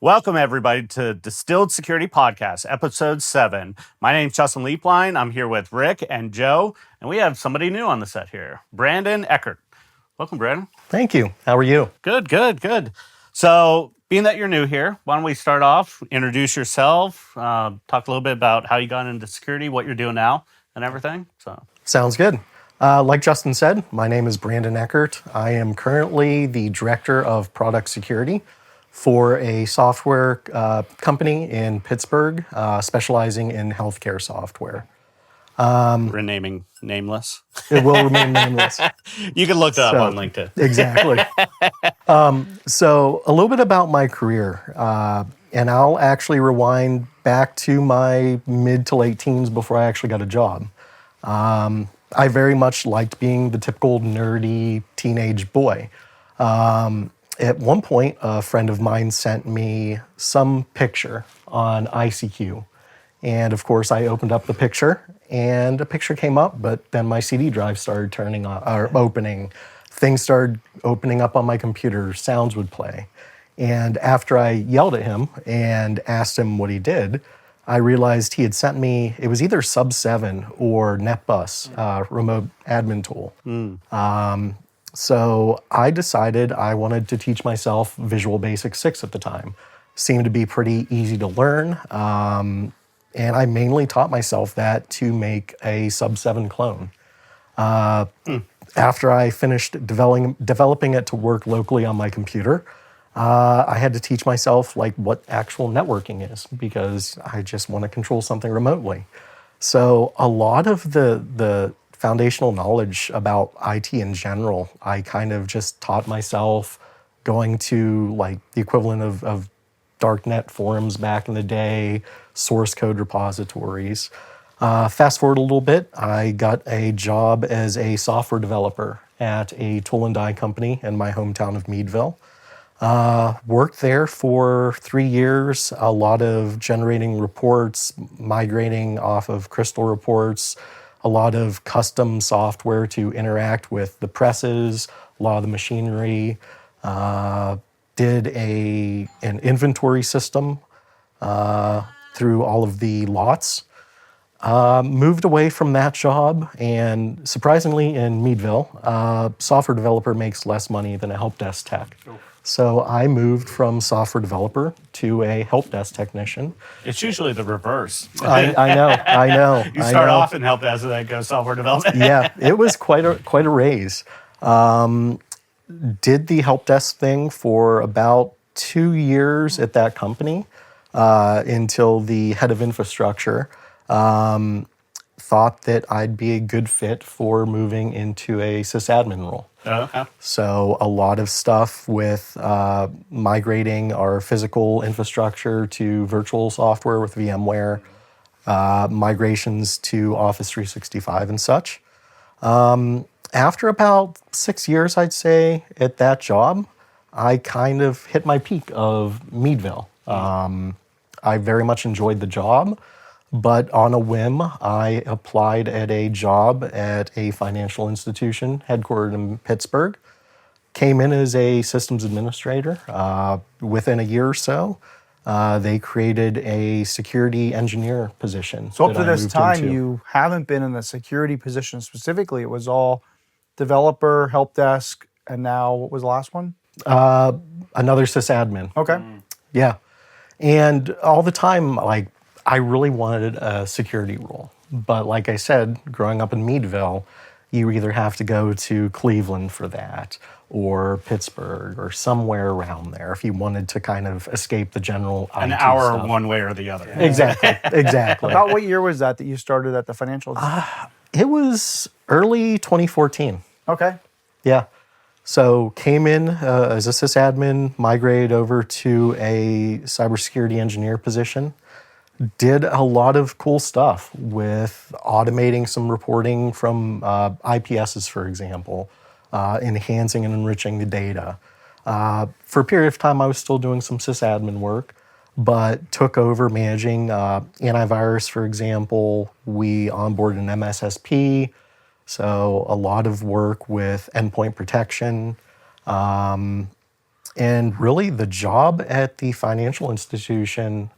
Welcome, everybody, to Distilled Security Podcast, Episode 7. My name's Justin Leapline. I'm here with Rick and Joe, and we have somebody new on the set here, Brandon Eckert. Welcome, Brandon. Thank you. How are you? Good. So, being that you're new here, why don't we start off, introduce yourself, talk a little bit about how you got into security, what you're doing now, and everything. Sounds good. Like Justin said, my name is Brandon Eckert. I am currently the Director of Product Security for a software company in Pittsburgh, specializing in healthcare software. Renaming nameless. It will remain nameless. You can look that up on LinkedIn. Exactly. So a little bit about my career, and I'll actually rewind back to my mid to late teens before I actually got a job. I very much liked being the typical nerdy teenage boy. At one point, a friend of mine sent me some picture on ICQ. And of course, I opened up the picture, and a picture came up, but then my CD drive started opening. Things started opening up on my computer, sounds would play. And after I yelled at him and asked him what he did, I realized he had sent me, it was either Sub 7 or NetBus, remote admin tool. So I decided I wanted to teach myself Visual Basic 6 at the time. Seemed to be pretty easy to learn. And I mainly taught myself that to make a Sub 7 clone. After I finished developing it to work locally on my computer, I had to teach myself what actual networking is, because I just want to control something remotely. So a lot of the foundational knowledge about IT in general, I kind of just taught myself going to the equivalent of darknet forums back in the day, source code repositories. Fast forward a little bit, I got a job as a software developer at a tool and die company in my hometown of Meadville. Worked there for 3 years, a lot of generating reports, migrating off of Crystal reports, a lot of custom software to interact with the presses, a lot of the machinery. Did an inventory system through all of the lots. Moved away from that job, and surprisingly in Meadville, software developer makes less money than a help desk tech. So I moved from software developer to a help desk technician. It's usually the reverse. I know. You start off in help desk and then go software development. Yeah, it was quite a raise. Did the help desk thing for about 2 years at that company until the head of infrastructure thought that I'd be a good fit for moving into a sysadmin role. Okay. So a lot of stuff with migrating our physical infrastructure to virtual software with VMware, migrations to Office 365 and such. After about 6 years, I'd say, at that job, I kind of hit my peak of Meadville. I very much enjoyed the job, but on a whim, I applied at a job at a financial institution headquartered in Pittsburgh. Came in as a systems administrator. Within a year or so, they created a security engineer position. So up to this time, you haven't been in the security position specifically. It was all developer, help desk, and now what was the last one? Another sysadmin. Okay. Yeah. And all the time, I really wanted a security role. But like I said, growing up in Meadville, you either have to go to Cleveland for that, or Pittsburgh, or somewhere around there if you wanted to kind of escape the general An IT hour stuff. one way or the other. Exactly. About what year was that you started at the financial? It was early 2014. Okay. Yeah. So came in as a sysadmin, migrated over to a cybersecurity engineer position. Did a lot of cool stuff with automating some reporting from IPSs, for example, enhancing and enriching the data. For a period of time, I was still doing some sysadmin work, but took over managing antivirus, for example. We onboarded an MSSP, so a lot of work with endpoint protection. And really, the job at the financial institution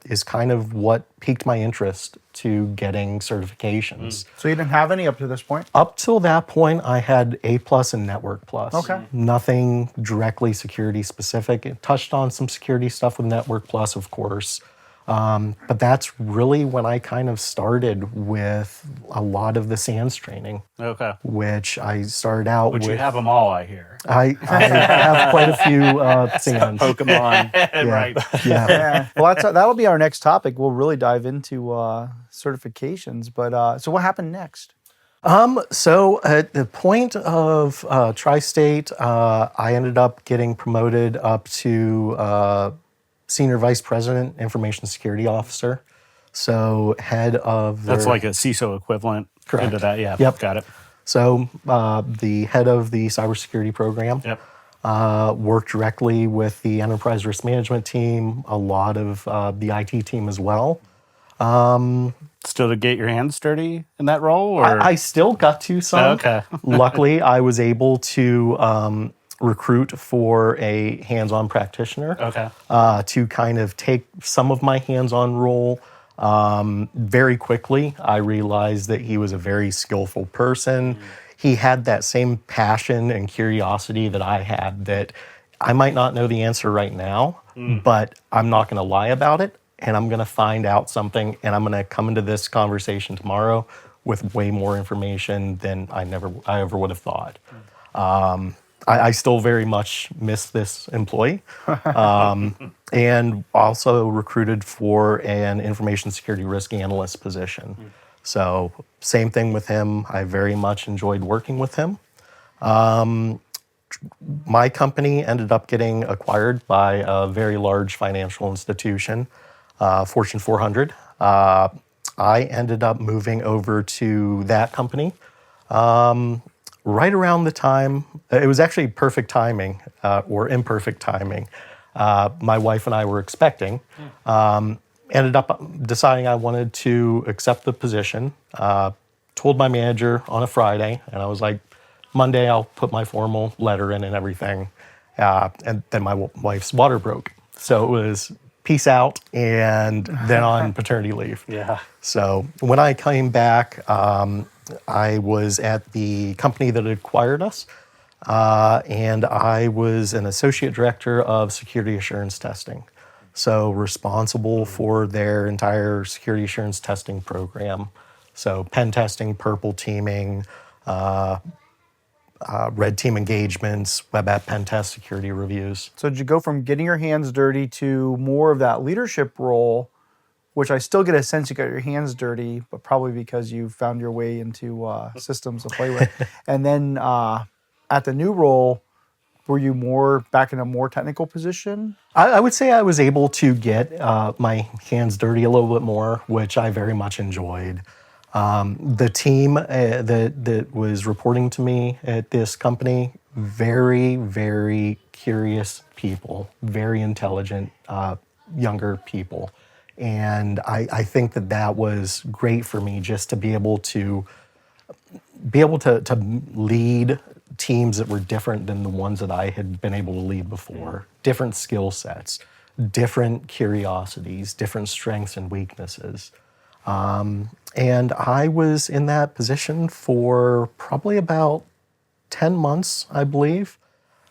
is kind of what piqued my interest to getting certifications. So you didn't have any up to this point? Up till that point, I had A+ and Network Plus. Okay. Nothing directly security specific. It touched on some security stuff with Network Plus, of course. But that's really when I kind of started with a lot of the SANS training, Okay. which I started out But with. you have them all, I hear. I have quite a few SANS. Pokemon. Right. Yeah. Yeah. Well, that'll be our next topic. We'll really dive into certifications. But so what happened next? So at the point of Tri-State, I ended up getting promoted up to Senior Vice President, Information Security Officer. So head of That's their- like a CISO equivalent Correct. into that. Yeah. Yep. Got it. So the head of the cybersecurity program. Yep. Worked directly with the enterprise risk management team, a lot of the IT team as well. Still to get your hands dirty in that role? Or? I still got to some. Okay. Luckily, I was able to recruit for a hands-on practitioner Okay. to kind of take some of my hands-on role. Very quickly, I realized that he was a very skillful person. He had that same passion and curiosity that I had, that I might not know the answer right now, but I'm not going to lie about it, and I'm going to find out something, and I'm going to come into this conversation tomorrow with way more information than I ever would have thought. I still very much miss this employee, and also recruited for an information security risk analyst position. So same thing with him. I very much enjoyed working with him. My company ended up getting acquired by a very large financial institution, Fortune 400. I ended up moving over to that company. Right around the time, it was actually perfect timing, or imperfect timing. My wife and I were expecting. Ended up deciding I wanted to accept the position. Told my manager on a Friday, and I was like, Monday I'll put my formal letter in and everything. And then my wife's water broke. So it was peace out, and then on paternity leave. Yeah. So when I came back, I was at the company that had acquired us, and I was an associate director of security assurance testing. So responsible for their entire security assurance testing program. So pen testing, purple teaming, red team engagements, web app pen test, security reviews. So did you go from getting your hands dirty to more of that leadership role, which I still get a sense you got your hands dirty, but probably because you found your way into systems to play with. And then at the new role, were you more back in a more technical position? I would say I was able to get my hands dirty a little bit more, which I very much enjoyed. The team that was reporting to me at this company, very, very curious people, very intelligent, younger people. And I think that was great for me, just to be able to lead teams that were different than the ones that I had been able to lead before. Different skill sets, different curiosities, different strengths and weaknesses. And I was in that position for probably about 10 months, I believe.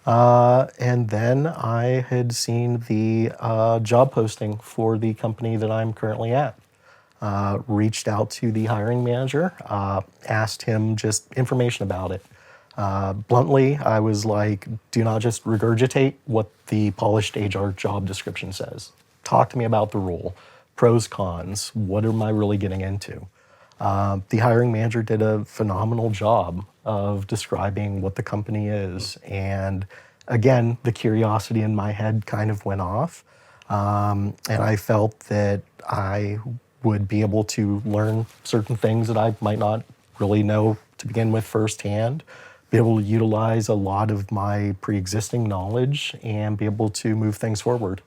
And then I had seen the job posting for the company that I'm currently at. Reached out to the hiring manager, asked him just information about it. Bluntly, I was like, do not just regurgitate what the polished HR job description says. Talk to me about the role, pros, cons, what am I really getting into? The hiring manager did a phenomenal job of describing what the company is. And again, the curiosity in my head kind of went off. And I felt that I would be able to learn certain things that I might not really know to begin with firsthand, be able to utilize a lot of my pre-existing knowledge and be able to move things forward.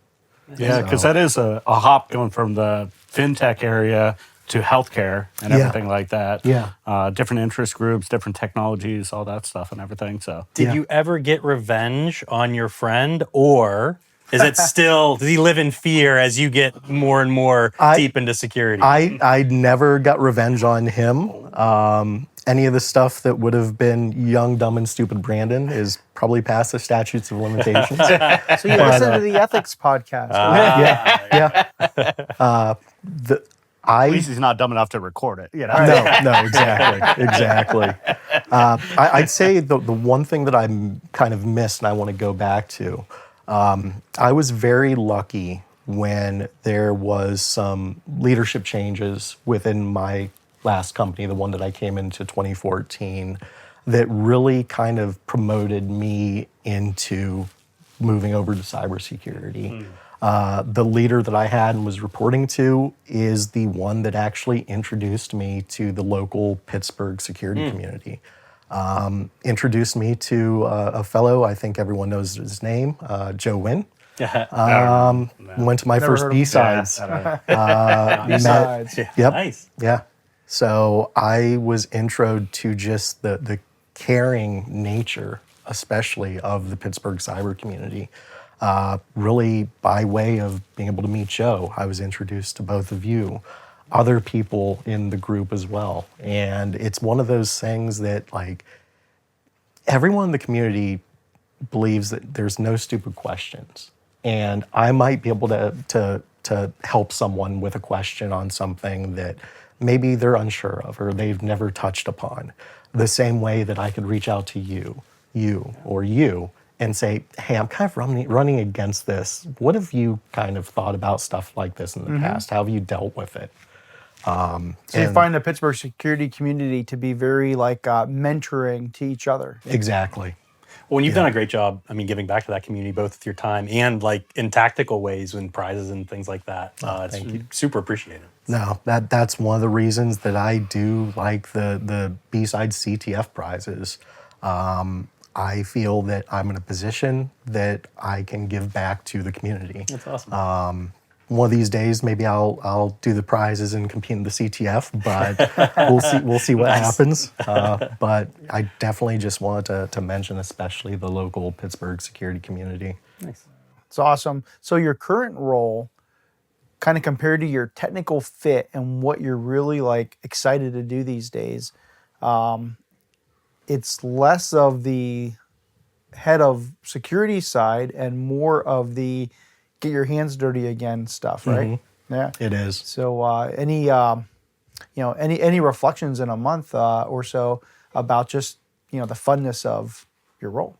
Yeah, because that is a hop going from the fintech area to healthcare and Yeah. everything like that. Yeah. Different interest groups, different technologies, all that stuff and everything. So Did you ever get revenge on your friend, or is it still, does he live in fear as you get more and more deep into security? I never got revenge on him. Any of the stuff that would have been young, dumb, and stupid Brandon is probably past the statutes of limitations. So you listen to the ethics podcast. yeah. at least he's not dumb enough to record it. You know? No, exactly. I'd say the one thing that I kind of missed and I want to go back to, I was very lucky when there was some leadership changes within my last company, the one that I came into 2014, that really kind of promoted me into moving over to cybersecurity. The leader that I had and was reporting to is the one that actually introduced me to the local Pittsburgh security community. Introduced me to a fellow, I think everyone knows his name, Joe Wynn. Went to my first B-sides. Besides, Yep. Nice. Yeah. So I was introed to just the caring nature, especially of the Pittsburgh cyber community. Really, by way of being able to meet Joe, I was introduced to both of you, other people in the group as well. And it's one of those things that, like, everyone in the community believes that there's no stupid questions. And I might be able to help someone with a question on something that maybe they're unsure of or they've never touched upon. The same way that I could reach out to you, and say, hey, I'm kind of running against this. What have you kind of thought about stuff like this in the past? How have you dealt with it? so you find the Pittsburgh security community to be very like mentoring to each other. Exactly. Well, and you've done a great job, I mean, giving back to that community, both with your time and like in tactical ways and prizes and things like that. It's super appreciated. No, that's one of the reasons that I do like the B-side CTF prizes. I feel that I'm in a position that I can give back to the community. That's awesome. One of these days, maybe I'll do the prizes and compete in the CTF, but we'll see what happens. But I definitely just wanted to mention, especially the local Pittsburgh security community. Nice. It's awesome. So your current role, kind of compared to your technical fit and what you're really like excited to do these days, it's less of the head of security side and more of the get your hands dirty again stuff, right? Yeah, It is. So any reflections in a month or so about just the funness of your role?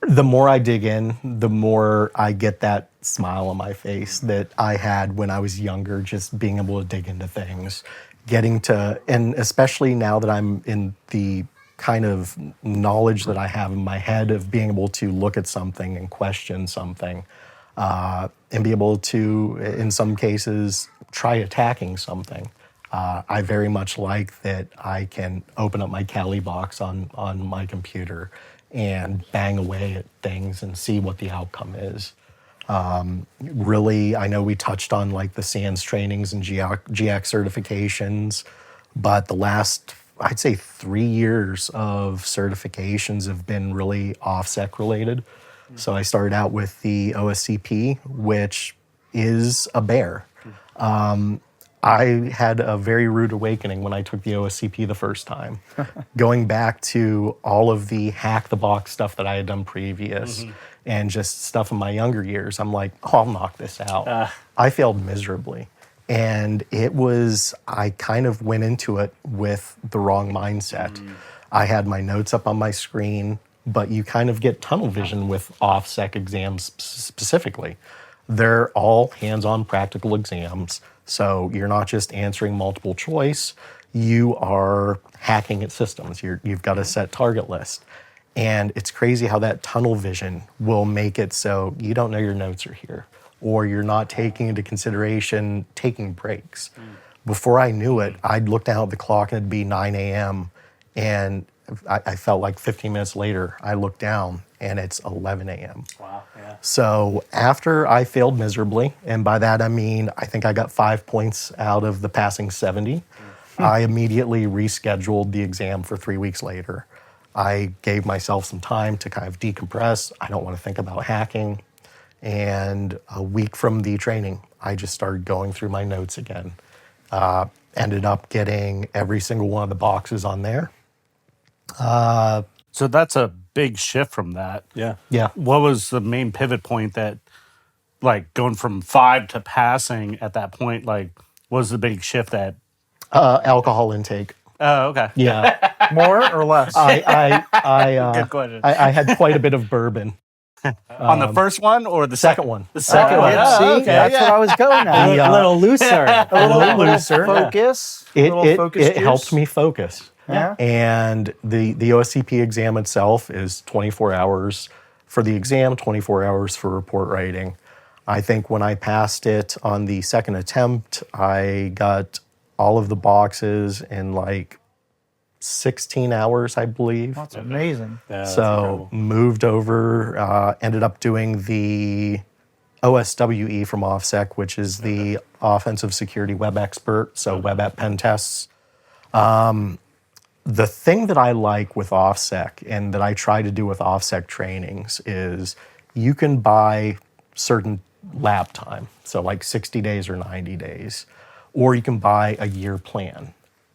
The more I dig in, the more I get that smile on my face that I had when I was younger, just being able to dig into things, and especially now that I'm in the kind of knowledge that I have in my head of being able to look at something and question something, and be able to, in some cases, try attacking something. I very much like that I can open up my Kali box on my computer and bang away at things and see what the outcome is. Really, I know we touched on like the SANS trainings and GX certifications, but the last, I'd say 3 years of certifications have been really OffSec related. So I started out with the OSCP, which is a bear. I had a very rude awakening when I took the OSCP the first time. Going back to all of the hack the box stuff that I had done previous and just stuff in my younger years, I'm like, oh, I'll knock this out. I failed miserably. And I kind of went into it with the wrong mindset. I had my notes up on my screen, but you kind of get tunnel vision with OffSec exams specifically. They're all hands-on practical exams. So you're not just answering multiple choice, you are hacking at systems. You've got a set target list. And it's crazy how that tunnel vision will make it so you don't know your notes are here, or you're not taking into consideration taking breaks. Before I knew it, I'd look down at the clock and it'd be 9 a.m. And I felt like 15 minutes later, I looked down and it's 11 a.m. Wow. Yeah. So after I failed miserably, and by that I mean I think I got 5 points out of the passing 70, I immediately rescheduled the exam for 3 weeks later. I gave myself some time to kind of decompress. I don't want to think about hacking. And a week from the training, I just started going through my notes again. Ended up getting every single one of the boxes on there. So that's a big shift from that. Yeah. Yeah. What was the main pivot point that, like, going from 5 to passing at that point, like, what was the big shift that? Alcohol intake. Oh, okay. Yeah. More or less? Good question. I had quite a bit of bourbon. On the first one or the Second one. The second one. Yeah, see, Oh, okay, that's what I was going at. Yeah. A little looser. A little looser. focus. a It, little it, focus it juice. helped me focus. Yeah. And the OSCP exam itself is 24 hours for the exam, 24 hours for report writing. I think when I passed it on the second attempt, I got all of the boxes in like 16 hours, I believe. That's amazing. Yeah, that's So incredible. moved over, ended up doing the OSWE from OffSec, which is the Offensive Security Web Expert, so web app pen tests. The thing that I like with OffSec and that I try to do with OffSec trainings is you can buy certain lab time, so like 60 days or 90 days, or you can buy a year plan.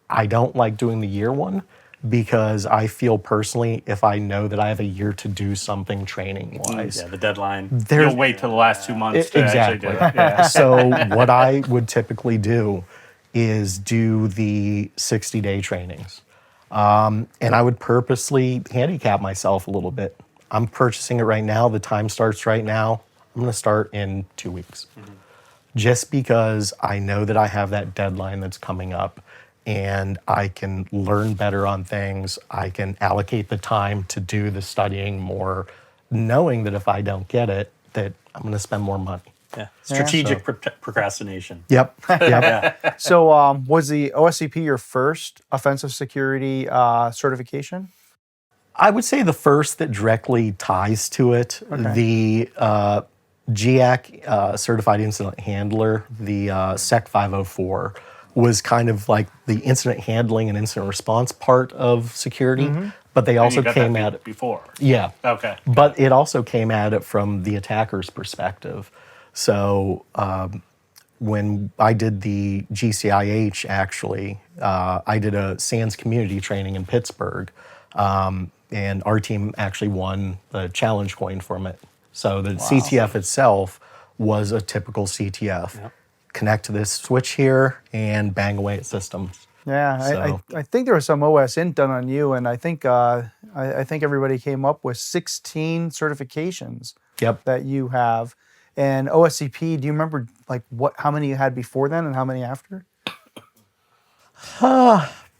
I don't like doing the year one because I feel personally, if I know that I have a year to do something training wise, Yeah, the deadline. You'll wait till the last 2 months to exactly. actually do it. Yeah. So what I would typically do is do the 60-day trainings. And I would purposely handicap myself a little bit. I'm purchasing it right now. The time starts right now. I'm going to start in 2 weeks. Just because I know that I have that deadline that's coming up and I can learn better on things. I can allocate the time to do the studying more, knowing that if I don't get it, that I'm going to spend more money. Yeah. Strategic procrastination. Yep. Yep. Yeah. So, was the OSCP your first offensive security certification? I would say the first that directly ties to it, the GIAC Certified Incident Handler, the SEC 504, was kind of like the incident handling and incident response part of security, but they also You got came that at it. before. Yeah. Okay. But it also came at it from the attacker's perspective. So when I did the GCIH, actually, I did a SANS community training in Pittsburgh, and our team actually won the challenge coin from it. So the CTF itself was a typical CTF. Yep. Connect to this switch here and bang away at systems. Yeah, So- I think there was some OS int done on you, and I think everybody came up with 16 certifications Yep. that you have. And OSCP, do you remember like how many you had before then and how many after?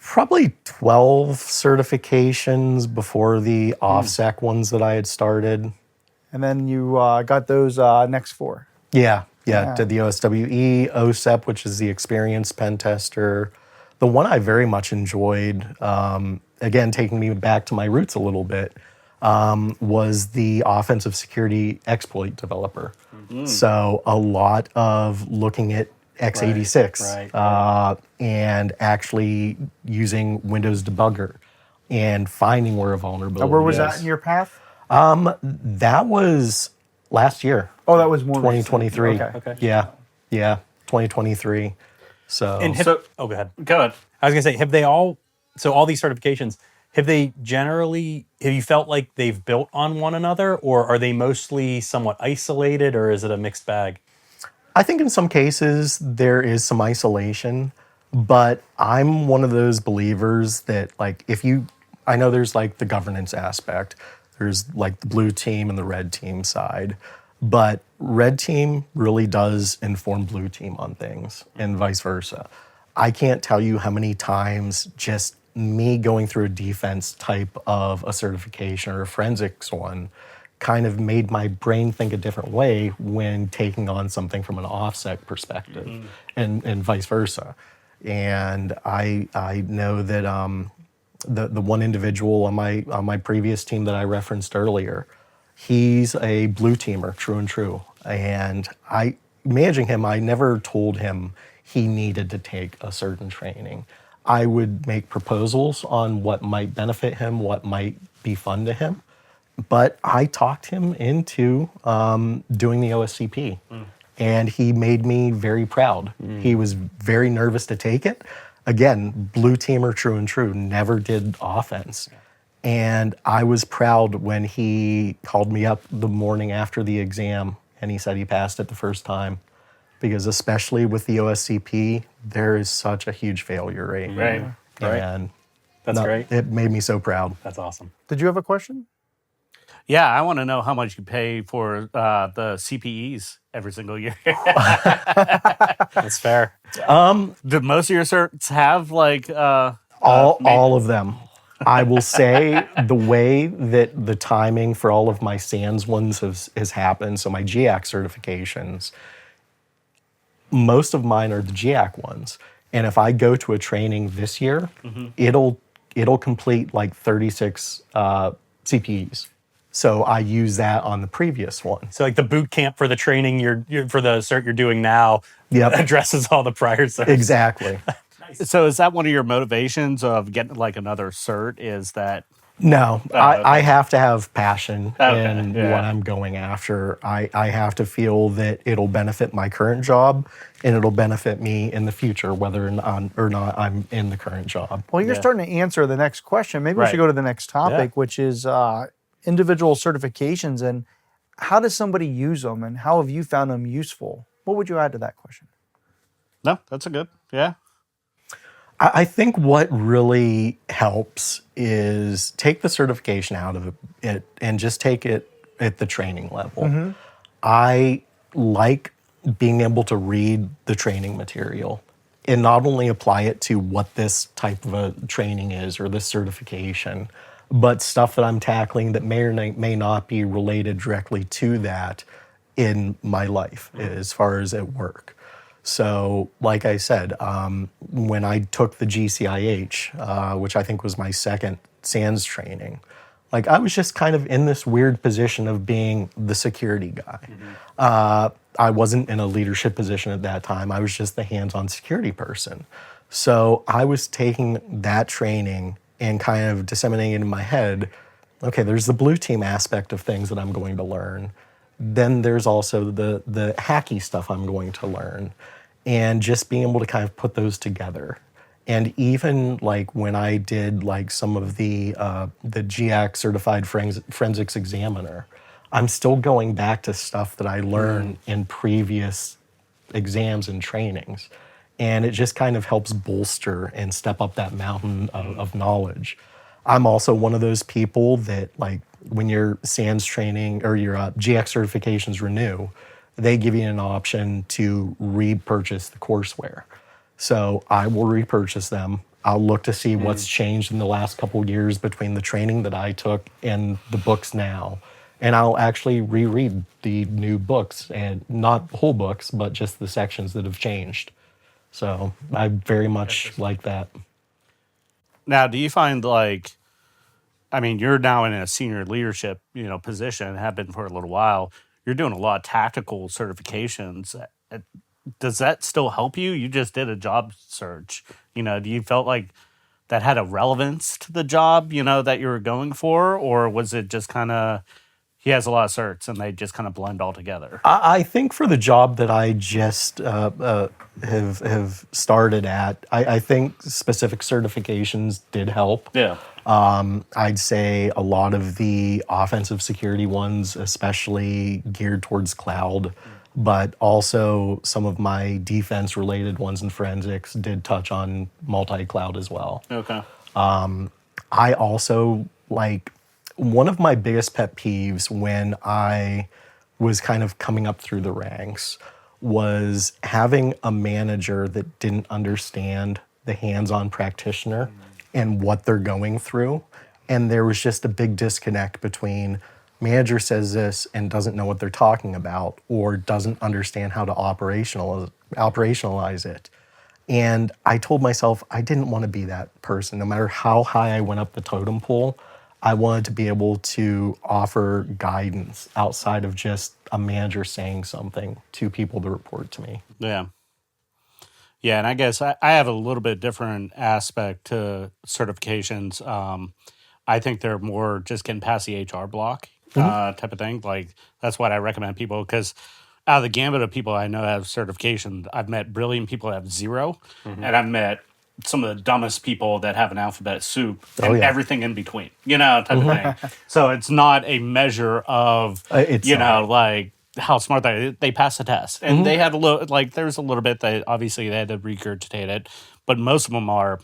Probably 12 certifications before the OffSec ones that I had started. And then you got those next 4. Yeah. Yeah. Did the OSWE, OSEP, which is the experienced pen tester. The one I very much enjoyed, again, taking me back to my roots a little bit, was the offensive security exploit developer. So a lot of looking at x86 right. and actually using Windows Debugger and finding where a vulnerability Where was is. that in your path? That was last year. Oh, that was more 2023. recent. Okay. Yeah, 2023. So, And go ahead. Go ahead. I was gonna say, have they all? So all these certifications, have you felt like they've built on one another, or are they mostly somewhat isolated, or is it a mixed bag? I think in some cases there is some isolation, but I'm one of those believers that like I know there's like the governance aspect, there's like the blue team and the red team side, but red team really does inform blue team on things and vice versa. I can't tell you how many times just me going through a defense type of a certification or a forensics one kind of made my brain think a different way when taking on something from an OffSec perspective and vice versa. And I know that the one individual on my previous team that I referenced earlier, He's a blue teamer, true and true. And managing him, I never told him he needed to take a certain training. I would make proposals on what might benefit him, what might be fun to him. But I talked him into doing the OSCP. And he made me very proud. He was very nervous to take it. Again, blue teamer, true and true, never did offense. And I was proud when he called me up the morning after the exam and he said he passed it the first time. Because especially with the OSCP, there is such a huge failure rate. Right. And That's great. it made me so proud. That's awesome. Did you have a question? Yeah, I want to know how much you pay for the CPEs every single year. That's fair. Do most of your certs have like All of them. I will say the way that the timing for all of my SANS ones has happened, so my GIAC certifications, most of mine are the GIAC ones. And if I go to a training this year, it'll complete like 36 CPEs. So I use that on the previous one. So like the boot camp for the training you're for the cert you're doing now addresses all the prior certs. Exactly. So is that one of your motivations of getting like another cert? Is that No, okay. I have to have passion in yeah. what I'm going after. I have to feel that it'll benefit my current job and it'll benefit me in the future, whether or not I'm in the current job. Well, you're starting to answer the next question. Maybe we Right. should go to the next topic, which is individual certifications and how does somebody use them and how have you found them useful? What would you add to that question? no? That's a good I think what really helps is take the certification out of it and just take it at the training level. I like being able to read the training material and not only apply it to what this type of a training is or this certification, but stuff that I'm tackling that may or may not be related directly to that in my life as far as at work. So, like I said, when I took the GCIH, which I think was my second SANS training, like I was just kind of in this weird position of being the security guy. I wasn't in a leadership position at that time. I was just the hands-on security person. So I was taking that training and kind of disseminating it in my head, okay, there's the blue team aspect of things that I'm going to learn. Then there's also the hacky stuff I'm going to learn. And just being able to kind of put those together. And even like when I did like some of the GIAC certified forensics examiner, I'm still going back to stuff that I learned in previous exams and trainings. And it just kind of helps bolster and step up that mountain of knowledge. I'm also one of those people that like when your SANS training or your GIAC certifications renew, they give you an option to repurchase the courseware. So I will repurchase them. I'll look to see what's changed in the last couple of years between the training that I took and the books now. And I'll actually reread the new books, and not whole books, but just the sections that have changed. So I very much like that. Now, do you find like, I mean, you're now in a senior leadership, position, have been for a little while. You're doing a lot of tactical certifications. Does that still help you? You just did a job search. Do you felt like that had a relevance to the job, that you were going for? Or was it just kind of, he has a lot of certs and they just kind of blend all together? I think for the job that I just have started at, I think specific certifications did help. Yeah. I'd say a lot of the offensive security ones, especially geared towards cloud, but also some of my defense-related ones in forensics did touch on multi-cloud as well. Okay. I also, like, one of my biggest pet peeves when I was kind of coming up through the ranks was having a manager that didn't understand the hands-on practitioner and what they're going through. And there was just a big disconnect between manager says this and doesn't know what they're talking about or doesn't understand how to operationalize it. And I told myself I didn't want to be that person. No matter how high I went up the totem pole, I wanted to be able to offer guidance outside of just a manager saying something to people to report to me. Yeah. Yeah, and I guess I have a little bit different aspect to certifications. I think they're more just getting past the HR block type of thing. Like, that's what I recommend people, because out of the gambit of people I know have certification, I've met brilliant people that have 0, and I've met some of the dumbest people that have an alphabet soup and everything in between, type of thing. So it's not a measure of, like how smart they passed the test. And they had a little, like, there's a little bit that obviously they had to regurgitate it, but most of them are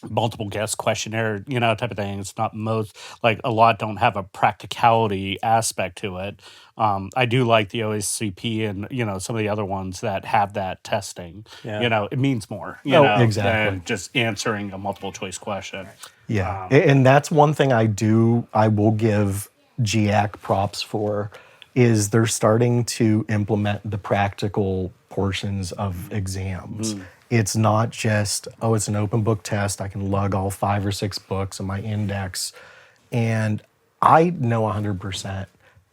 multiple guest questionnaire, type of thing. It's not most, like, a lot don't have a practicality aspect to it. I do like the OSCP and, some of the other ones that have that testing. Yeah. It means more, exactly. than just answering a multiple choice question. Yeah. And that's one thing I will give GAC props for, is they're starting to implement the practical portions of exams. It's not just, it's an open book test. I can lug all 5 or 6 books in my index. And I know 100%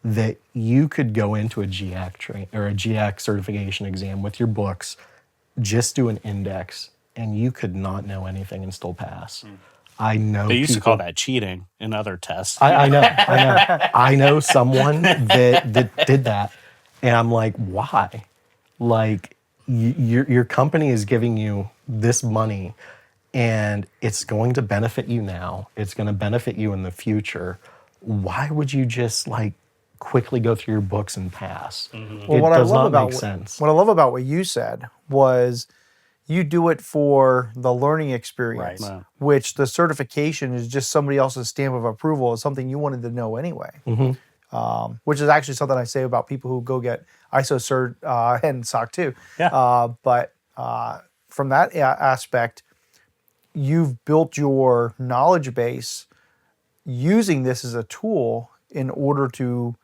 that you could go into a GAC or a GAC certification exam with your books, just do an index, and you could not know anything and still pass. I know They used to call that cheating in other tests. I know. I know someone that did that, and I'm like, why? Like, your company is giving you this money, and it's going to benefit you now. It's going to benefit you in the future. Why would you just quickly go through your books and pass? Well, It what I does love not about make sense. what I love about what you said was you do it for the learning experience, Right. which the certification is just somebody else's stamp of approval. It's something you wanted to know anyway. Which is actually something I say about people who go get ISO cert and SOC 2. Yeah. But from that aspect, you've built your knowledge base using this as a tool in order to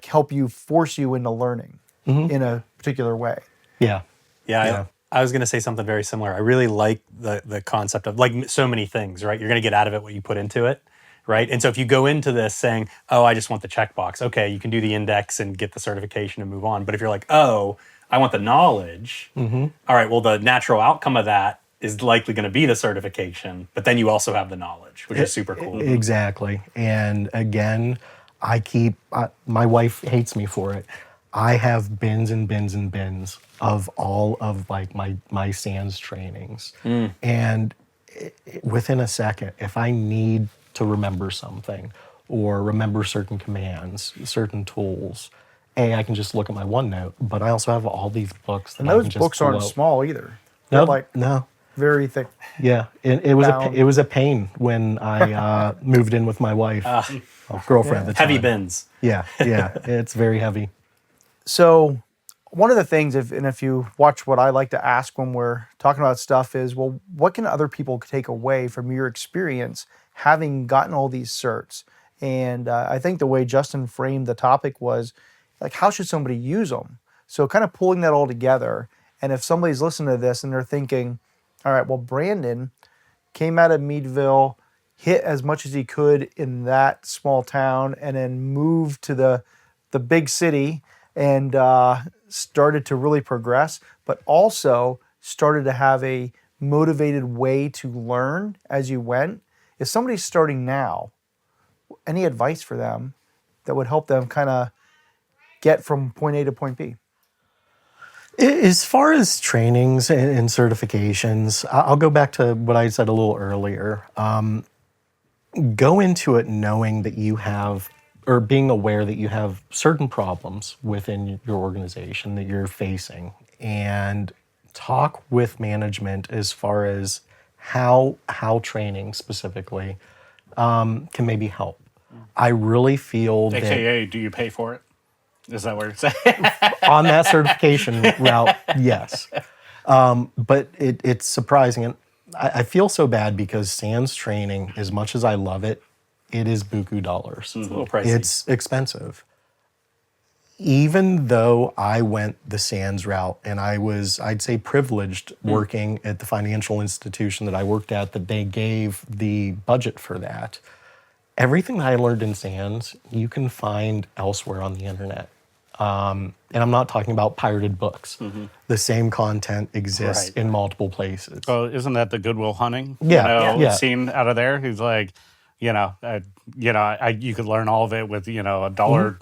help you, force you into learning in a particular way. Yeah. Yeah. I was going to say something very similar. I really like the concept of, like so many things, right? You're going to get out of it what you put into it, right? And so if you go into this saying, I just want the checkbox, okay, you can do the index and get the certification and move on. But if you're like, I want the knowledge, all right, well, the natural outcome of that is likely going to be the certification, but then you also have the knowledge, which is super cool. Exactly. And again, my wife hates me for it. I have bins and bins and bins of all of my SANS trainings. And within a second, if I need to remember something or remember certain commands, certain tools, I can just look at my OneNote, but I also have all these books. And those books aren't small either. They're no. very thick. Yeah, it was a pain when I moved in with my wife, girlfriend at the time. Heavy bins. Yeah, it's very heavy. So one of the things, if you watch what I like to ask when we're talking about stuff is, well, what can other people take away from your experience having gotten all these certs? And I think the way Justin framed the topic was, how should somebody use them? So kind of pulling that all together. And if somebody's listening to this and they're thinking, all right, well, Brandon came out of Meadville, hit as much as he could in that small town, and then moved to the big city and started to really progress, but also started to have a motivated way to learn as you went. If somebody's starting now, any advice for them that would help them kind of get from point A to point B? As far as trainings and certifications, I'll go back to what I said a little earlier. Go into it knowing that you have, or being aware that you have certain problems within your organization that you're facing, and talk with management as far as how training specifically can maybe help. I really feel that AKA, do you pay for it? Is that what you're saying? on that certification route, yes. But it's surprising. And I feel so bad because SANS training, as much as I love it, it is buku dollars. It's a little pricey. It's expensive. Even though I went the SANS route and I was, I'd say, privileged working at the financial institution that I worked at, that they gave the budget for that, everything that I learned in SANS, you can find elsewhere on the internet. And I'm not talking about pirated books. The same content exists Right. in multiple places. So isn't that the Goodwill Hunting? Yeah, yeah. Scene out of there? He's like, you could learn all of it with a dollar,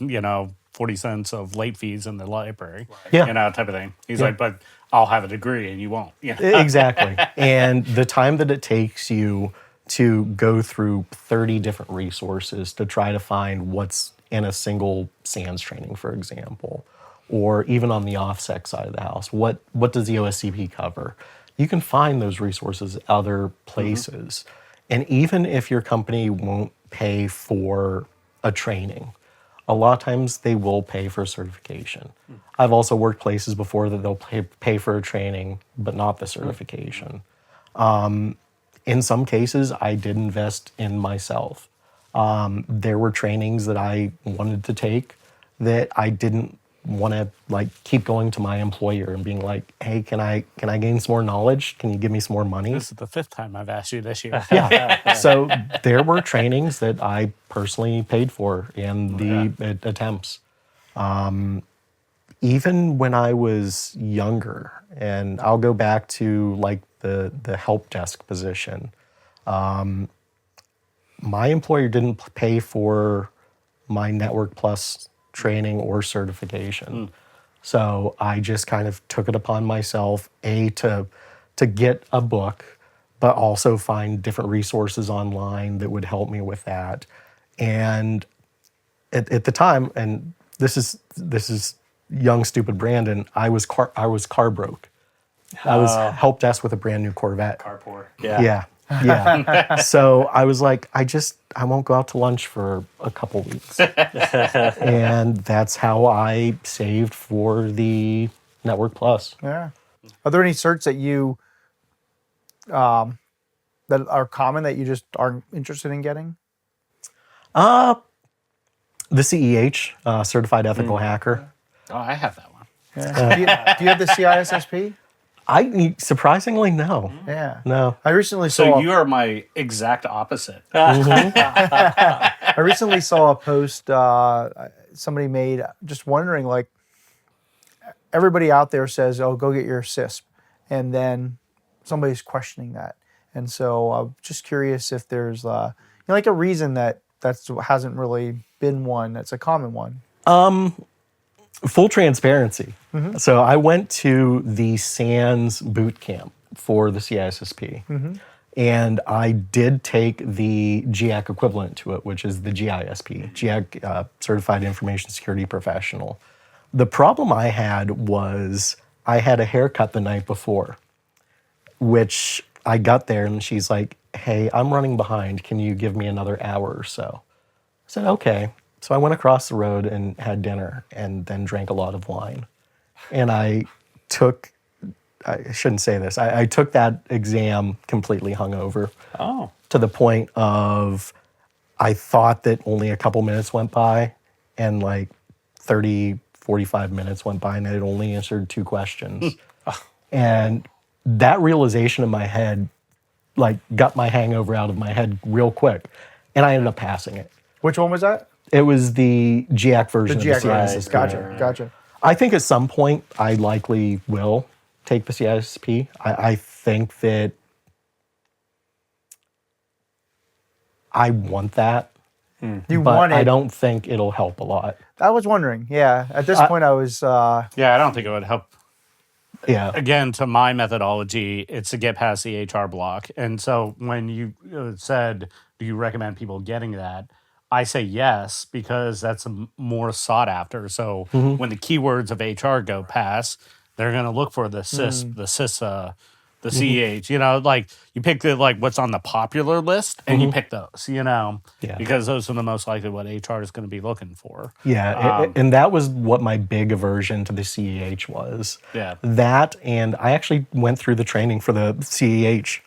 40 cents of late fees in the library, Yeah. type of thing. He's Yeah. like, but I'll have a degree and you won't. Exactly. And the time that it takes you to go through 30 different resources to try to find what's in a single SANS training, for example, or even on the OffSec side of the house, what does the OSCP cover? You can find those resources other places. And even if your company won't pay for a training, a lot of times they will pay for certification. I've also worked places before that they'll pay for a training, but not the certification. In some cases, I did invest in myself. There were trainings that I wanted to take that I didn't want to keep going to my employer and being like, hey, can I gain some more knowledge? Can you give me some more money? This is the 5th time I've asked you this year. Yeah. So there were trainings that I personally paid for in the attempts. Even when I was younger, and I'll go back to the help desk position, my employer didn't pay for my Network Plus training or certification. So I just kind of took it upon myself, to get a book, but also find different resources online that would help me with that. And at the time, and this is young stupid Brandon, I was car broke. I was help desk with a brand new Corvette. Carport. Yeah. So I was like, I won't go out to lunch for a couple weeks. And that's how I saved for the Network Plus. Yeah. Are there any certs that you that are common that you just aren't interested in getting? The CEH, Certified Ethical Hacker. Oh, I have that one. Yeah. Do you have the CISSP? Surprisingly, no. Yeah. No. I recently So saw you are my exact opposite. I recently saw a post somebody made just wondering, everybody out there says, oh, go get your CISP. And then somebody's questioning that. And so I'm just curious if there's a reason that hasn't really been one that's a common one. Full transparency. So I went to the SANS boot camp for the CISSP. And I did take the GIAC equivalent to it, which is the GISP, GIAC Certified Information Security Professional. The problem I had was I had a haircut the night before, which I got there and she's like, hey, I'm running behind. Can you give me another hour or so? I said, okay. So I went across the road and had dinner and then drank a lot of wine. And I shouldn't say this, I took that exam completely hungover. Oh. To the point of I thought that only a couple minutes went by and 30, 45 minutes went by and I had only answered 2 questions. And that realization in my head got my hangover out of my head real quick. And I ended up passing it. Which one was that? It was the GIAC version of the CISSP. Gotcha. I think at some point I likely will take the CISSP. I think that I want that. But I don't think it'll help a lot. I was wondering. Yeah. At this point, I was. Yeah, I don't think it would help. Yeah. Again, to my methodology, it's to get past the HR block. And so when you said, do you recommend people getting that? I say yes, because that's more sought after. So when the keywords of HR go past, they're going to look for the CISP, the CISA, the CEH. You pick what's on the popular list, and you pick those. Because those are the most likely what HR is going to be looking for. Yeah, and that was what my big aversion to the CEH was. Yeah. That, and I actually went through the training for the CEH.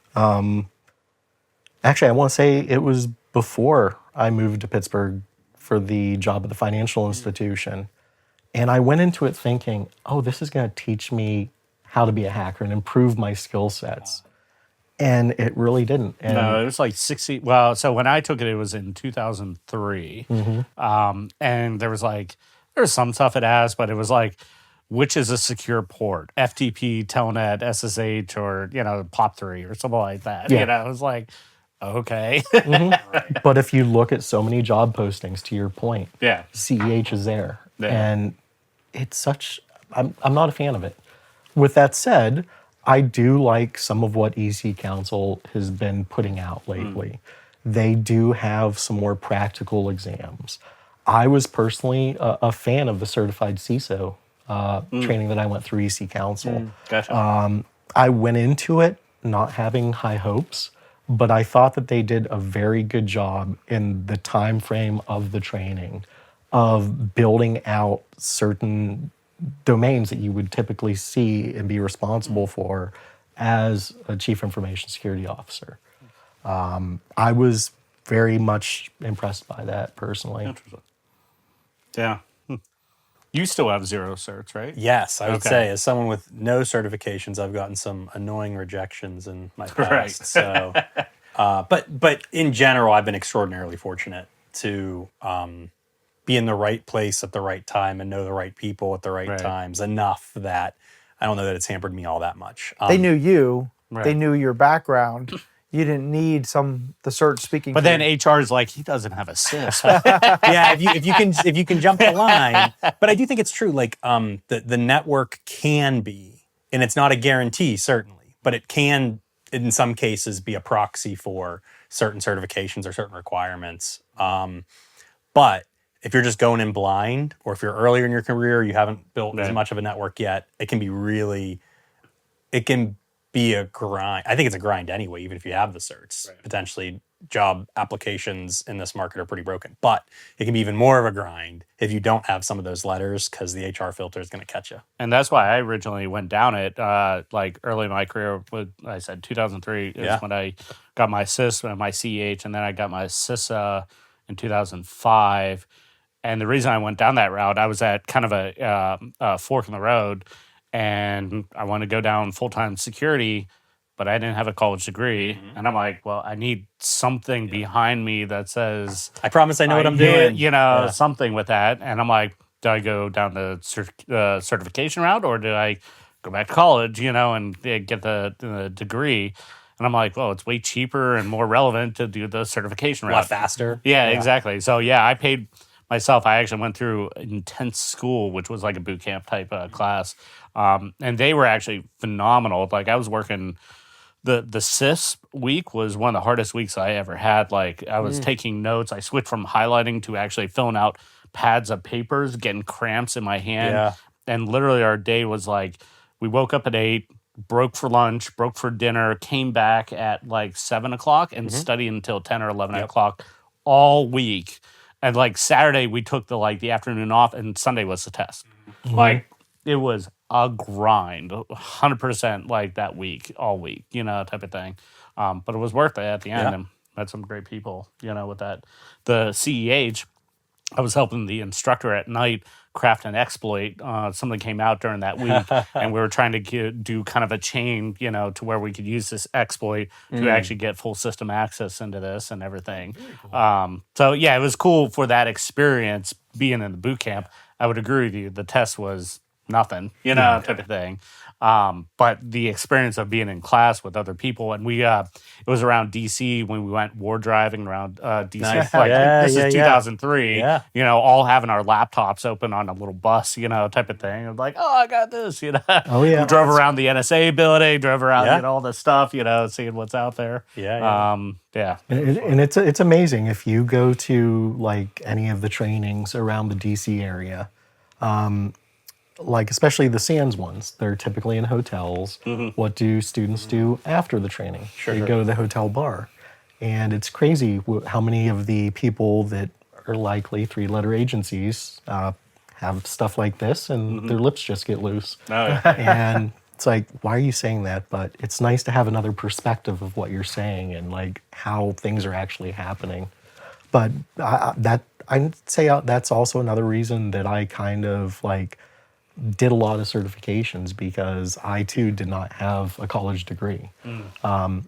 Actually, I want to say it was before I moved to Pittsburgh for the job at the financial institution. And I went into it thinking, oh, this is going to teach me how to be a hacker and improve my skill sets. And it really didn't. And No, it was like 60. Well, so when I took it, it was in 2003. And there was some stuff it asked, but it was like, which is a secure port? FTP, Telnet, SSH, or, POP3 or something like that. Yeah. It was like, okay. but if you look at so many job postings, to your point, Yeah. CEH is there. Yeah. And it's such, I'm not a fan of it. With that said, I do like some of what EC Council has been putting out lately. They do have some more practical exams. I was personally a fan of the certified CISO training that I went through EC Council. Gotcha. I went into it not having high hopes, but I thought that they did a very good job in the time frame of the training of building out certain domains that you would typically see and be responsible for as a chief information security officer. I was very much impressed by that personally. Interesting. Yeah. You still have 0 certs, right? Yes, I would Okay. say as someone with no certifications, I've gotten some annoying rejections in my past. Right. So, but in general, I've been extraordinarily fortunate to be in the right place at the right time and know the right people at the right times enough that I don't know that it's hampered me all that much. They knew you. Right. They knew your background. You didn't need the cert speaking. But to then you. HR is like, he doesn't have a CIS. Yeah, if you can jump the line. But I do think it's true. Like the network can be, and it's not a guarantee certainly, but it can in some cases be a proxy for certain certifications or certain requirements. But if you're just going in blind, or if you're earlier in your career, you haven't built as much of a network yet, it can be a grind. I think it's a grind anyway, even if you have the certs. Potentially job applications in this market are pretty broken. But it can be even more of a grind if you don't have some of those letters, because the HR filter is going to catch you. And that's why I originally went down it, like early in my career. I said 2003 is when I got my CIS and my CEH, and then I got my CISA in 2005. And the reason I went down that route, I was at kind of a fork in the road, and I wanted to go down full-time security, but I didn't have a college degree. And I'm like, well, I need something behind me that says, I promise I know what I'm doing. Something with that. And I'm like, do I go down the certification route, or do I go back to college, and get the degree? And I'm like, well, it's way cheaper and more relevant to do the certification A route. lot faster. Yeah, exactly. So, I paid myself. I actually went through intense school, which was like a boot camp type class. And they were actually phenomenal. Like, I was working, the CIS week was one of the hardest weeks I ever had. Like, I was taking notes. I switched from highlighting to actually filling out pads of papers, getting cramps in my hand. Yeah. And literally our day was like, we woke up at 8, broke for lunch, broke for dinner, came back at like 7 o'clock and studied until 10 or 11 o'clock all week. And like Saturday, we took the afternoon off, and Sunday was the test. Like, it was a grind, 100% like that week, all week, type of thing. But it was worth it at the end, and met some great people, with that. The CEH, I was helping the instructor at night craft an exploit. Something came out during that week, and we were trying to do kind of a chain, to where we could use this exploit to actually get full system access into this and everything. Cool. It was cool for that experience being in the boot camp. I would agree with you. The test was nothing, type of thing. But the experience of being in class with other people, and it was around DC when we went war driving around DC. Nice. This is 2003. Yeah. All having our laptops open on a little bus, type of thing. I'm like, oh, I got this, Oh, yeah. We drove around the NSA building, drove around, all this stuff, seeing what's out there. And it's amazing if you go to like any of the trainings around the DC area. Like especially the SANS ones, they're typically in hotels. What do students do after the training? They go to the hotel bar. And it's crazy how many of the people that are likely 3-letter agencies have stuff like this, and their lips just get loose. And it's like, why are you saying that? But it's nice to have another perspective of what you're saying and like how things are actually happening. But I'd say that's also another reason that I kind of like did a lot of certifications because I too did not have a college degree.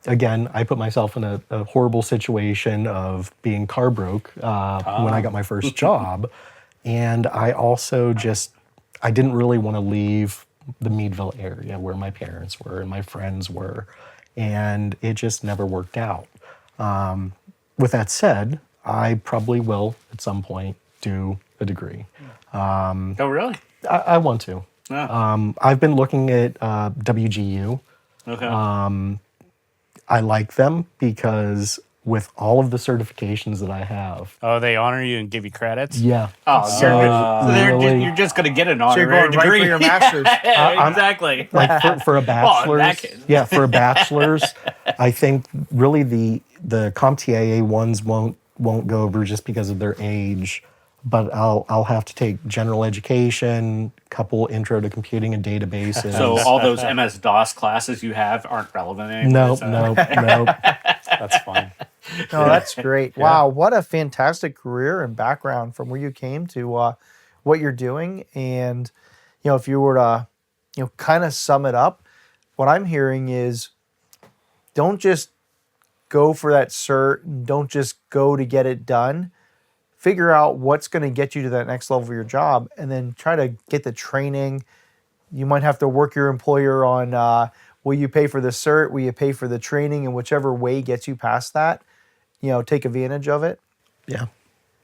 Again, I put myself in a horrible situation of being car broke when I got my first job. And I also I didn't really want to leave the Meadville area where my parents were and my friends were. And it just never worked out. With that said, I probably will at some point do a degree. Oh, really? I want to. Yeah. I've been looking at WGU. Okay. I like them because with all of the certifications that I have, Oh, they honor you and give you credits? yeah. Oh, really- you're just going to get an So you're honorary going right degree. for your master's. Exactly. Like for a bachelor's, that case. yeah, for a bachelor's, I think really the CompTIA ones won't go over just because of their age. But I'll have to take general education, couple intro to computing and databases. So all those MS-DOS classes you have aren't relevant anymore? no. That's fine. No, that's great. Wow, what a fantastic career and background from where you came to what you're doing. And, if you were to, kind of sum it up, what I'm hearing is don't just go for that cert and don't just go to get it done. Figure out what's going to get you to that next level of your job and then try to get the training. You might have to work your employer on will you pay for the cert, will you pay for the training, and whichever way gets you past that, take advantage of it. Yeah,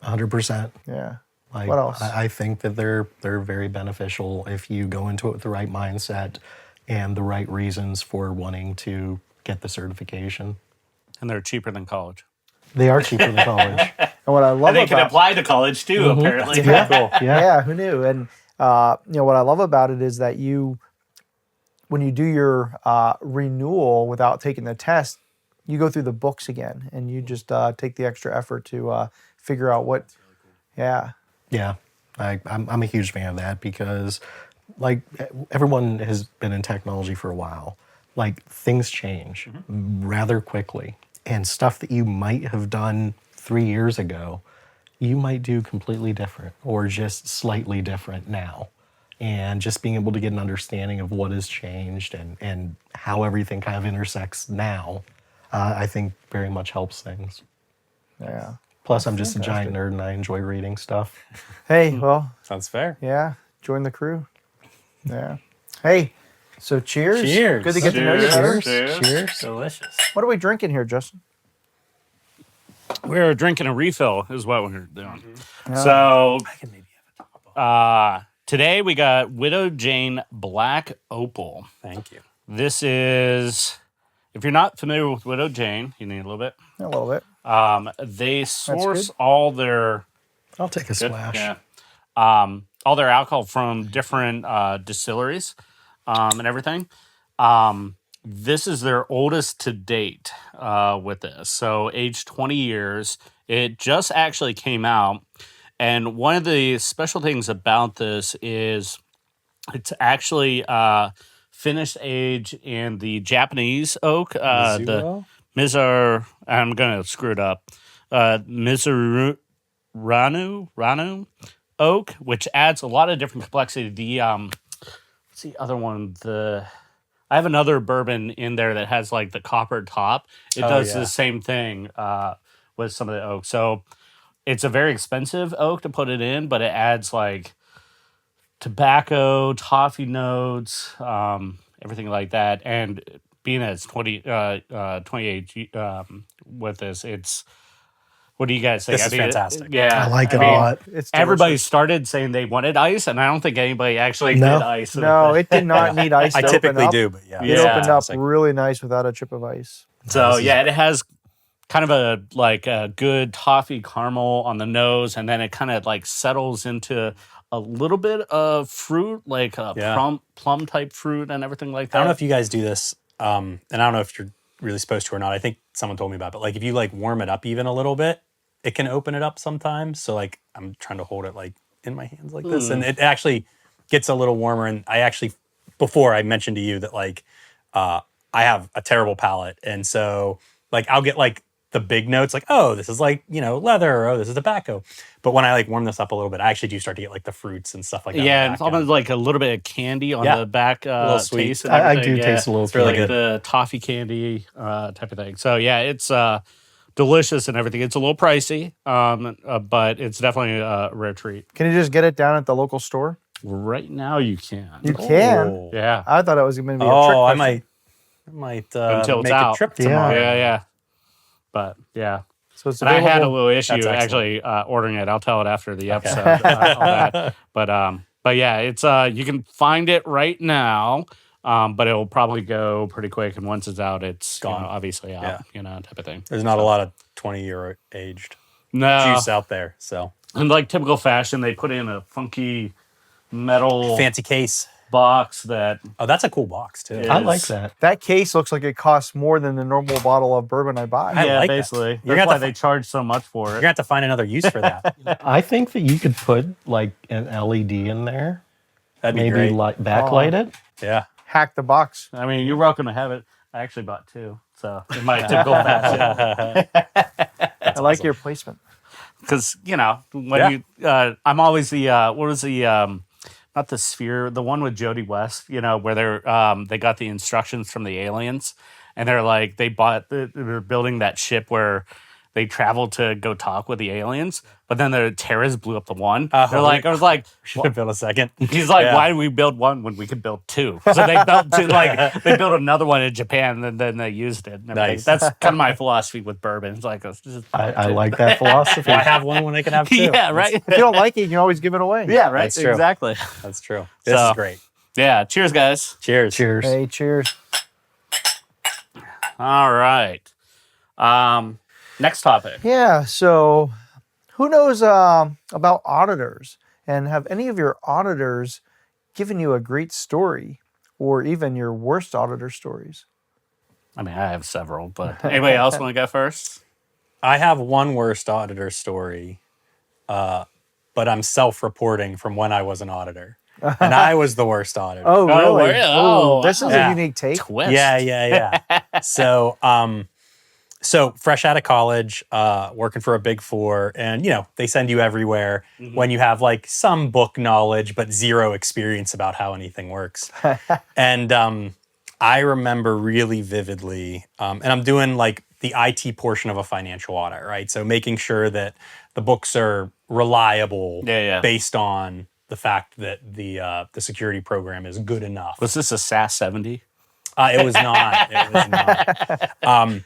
100%. Yeah. Like, What else? I think that they're very beneficial if you go into it with the right mindset and the right reasons for wanting to get the certification. And they're cheaper than college. They are cheaper than college. And what I love And they about can apply to college too, apparently. Yeah. Cool. yeah, who knew? And what I love about it is that when you do your renewal without taking the test, you go through the books again, and you just take the extra effort to figure out what. Yeah, Yeah, I'm a huge fan of that because, like, everyone has been in technology for a while. Like, things change rather quickly, and stuff that you might have done 3 years ago, you might do completely different or just slightly different now. And just being able to get an understanding of what has changed and how everything kind of intersects now, I think very much helps things. yeah. Plus, I'm just a giant nerd and I enjoy reading stuff. Hey, well, Sounds fair. yeah. Join the crew. Yeah. Hey, so cheers. Cheers. Good to get to know you better. Cheers. Delicious. What are we drinking here, Justin? We're drinking a refill is what we're doing. So today we got Widow Jane Black Opal. Thank you. This is, if you're not familiar with Widow Jane, you need a little bit. A little bit. They source good. all their I'll take a splash. yeah, all their alcohol from different distilleries and everything. This is their oldest to date with this. So age 20 years. It just actually came out. And one of the special things about this is it's actually finished age in the Japanese oak. The Mizuho? I'm going to screw it up. Mizuranu oak, which adds a lot of different complexity. What's the other one? I have another bourbon in there that has like the copper top. It does the same thing with some of the oak. So it's a very expensive oak to put it in, but it adds like tobacco, toffee notes, everything like that. And being that it's 28 with this, it's, what do you guys think? This is fantastic. Yeah. I like it a lot. It's Everybody delicious. started saying they wanted ice, and I don't think anybody actually No. did ice. No, it did not need ice. I to open typically up. do, but yeah. It Yeah. opened up Fantastic. really nice without a chip of ice. So yeah, it has kind of a good toffee caramel on the nose, and then it kind of like settles into a little bit of fruit, like a plum type fruit and everything like that. I don't know if you guys do this, and I don't know if you're really supposed to or not. I think someone told me about it, but like if you like warm it up even a little bit, it can open it up sometimes. So like I'm trying to hold it like in my hands like this, and it actually gets a little warmer. And I actually, before I mentioned to you that like I have a terrible palate, and so like I'll get like the big notes, like, oh, this is like, leather, or oh, this is tobacco. But when I like warm this up a little bit, I actually do start to get like the fruits and stuff like that. Yeah, on the it's back end. almost like a little bit of candy on Yeah. the back little sweet. taste and I everything. do taste a little It's really like good. the toffee candy type of thing. So yeah, it's delicious and everything. It's a little pricey, but it's definitely a rare treat. Can you just get it down at the local store? Right now, you can. You can. Oh. Yeah. I thought it was going to be a trick Oh, I question. might Until it's make out. a trip Yeah. tomorrow. Yeah. But yeah. So it's And I had a available. little issue That's excellent. actually ordering it. I'll tell it after the episode. All that. But yeah, it's you can find it right now, but it'll probably go pretty quick. And once it's out, it's Gone. Obviously out. Yeah. Type of thing. There's not a lot of 20-year aged No, juice out there. So in like typical fashion, they put in a funky metal fancy case. box that Oh, that's a cool box too. Yeah. I like that. That case looks like it costs more than the normal bottle of bourbon I buy. I like that. basically You're that's gonna why have to they charge so much for You're it. gonna have to find another use for that. I think that you could put like an LED in there, That'd be maybe great. backlight it. Yeah. Hack the box. I mean, you're welcome to have it. I actually bought two, so in my typical fashion. I like your placement. Because when Yeah. you, I'm always the what was the not the sphere, the one with Jodie West, where they got the instructions from the aliens, and they're like they were building that ship where they traveled to go talk with the aliens, but then the terrorists blew up the one. Oh, They're like, I was like, Should have built a second. he's like, Yeah. why did we build one when we could build two? So they built two, they built another one in Japan, and then they used it. And everything. Nice. That's kind of my philosophy with bourbon. It's like, let's just I like that philosophy. Why have one when I can have two? yeah, right. If you don't like it, you can always give it away. Yeah, right. That's true. Exactly. That's true. This So- is great. Yeah. Cheers, guys. Cheers. Cheers. Hey, cheers. All right. Next topic. Yeah. So, who knows about auditors? And have any of your auditors given you a great story, or even your worst auditor stories? I mean, I have several, but anybody else want to go first? I have one worst auditor story, but I'm self-reporting from when I was an auditor, and I was the worst auditor. Oh, really? really? Oh, this is yeah. a unique take. Twist. Yeah. So, fresh out of college, working for a Big Four, and they send you everywhere when you have like some book knowledge but zero experience about how anything works. And I remember really vividly, and I'm doing like the IT portion of a financial audit, right? So making sure that the books are reliable, Yeah. based on the fact that the security program is good enough. Was this a SAS 70? It was not. It was not.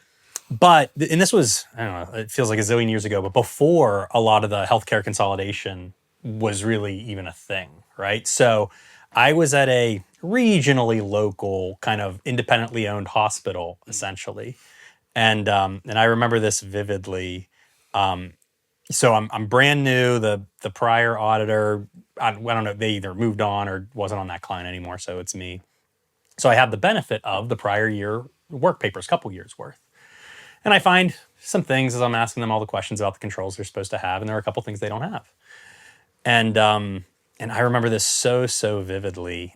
And this was, I don't know, it feels like a zillion years ago, but before a lot of the healthcare consolidation was really even a thing, right? So I was at a regionally local, kind of independently owned hospital, essentially. And I remember this vividly. So I'm brand new. The prior auditor, I don't know, they either moved on or wasn't on that client anymore, so it's me. So I have the benefit of the prior year work papers, couple years worth. And I find some things as I'm asking them all the questions about the controls they're supposed to have, and there are a couple things they don't have. And I remember this so vividly,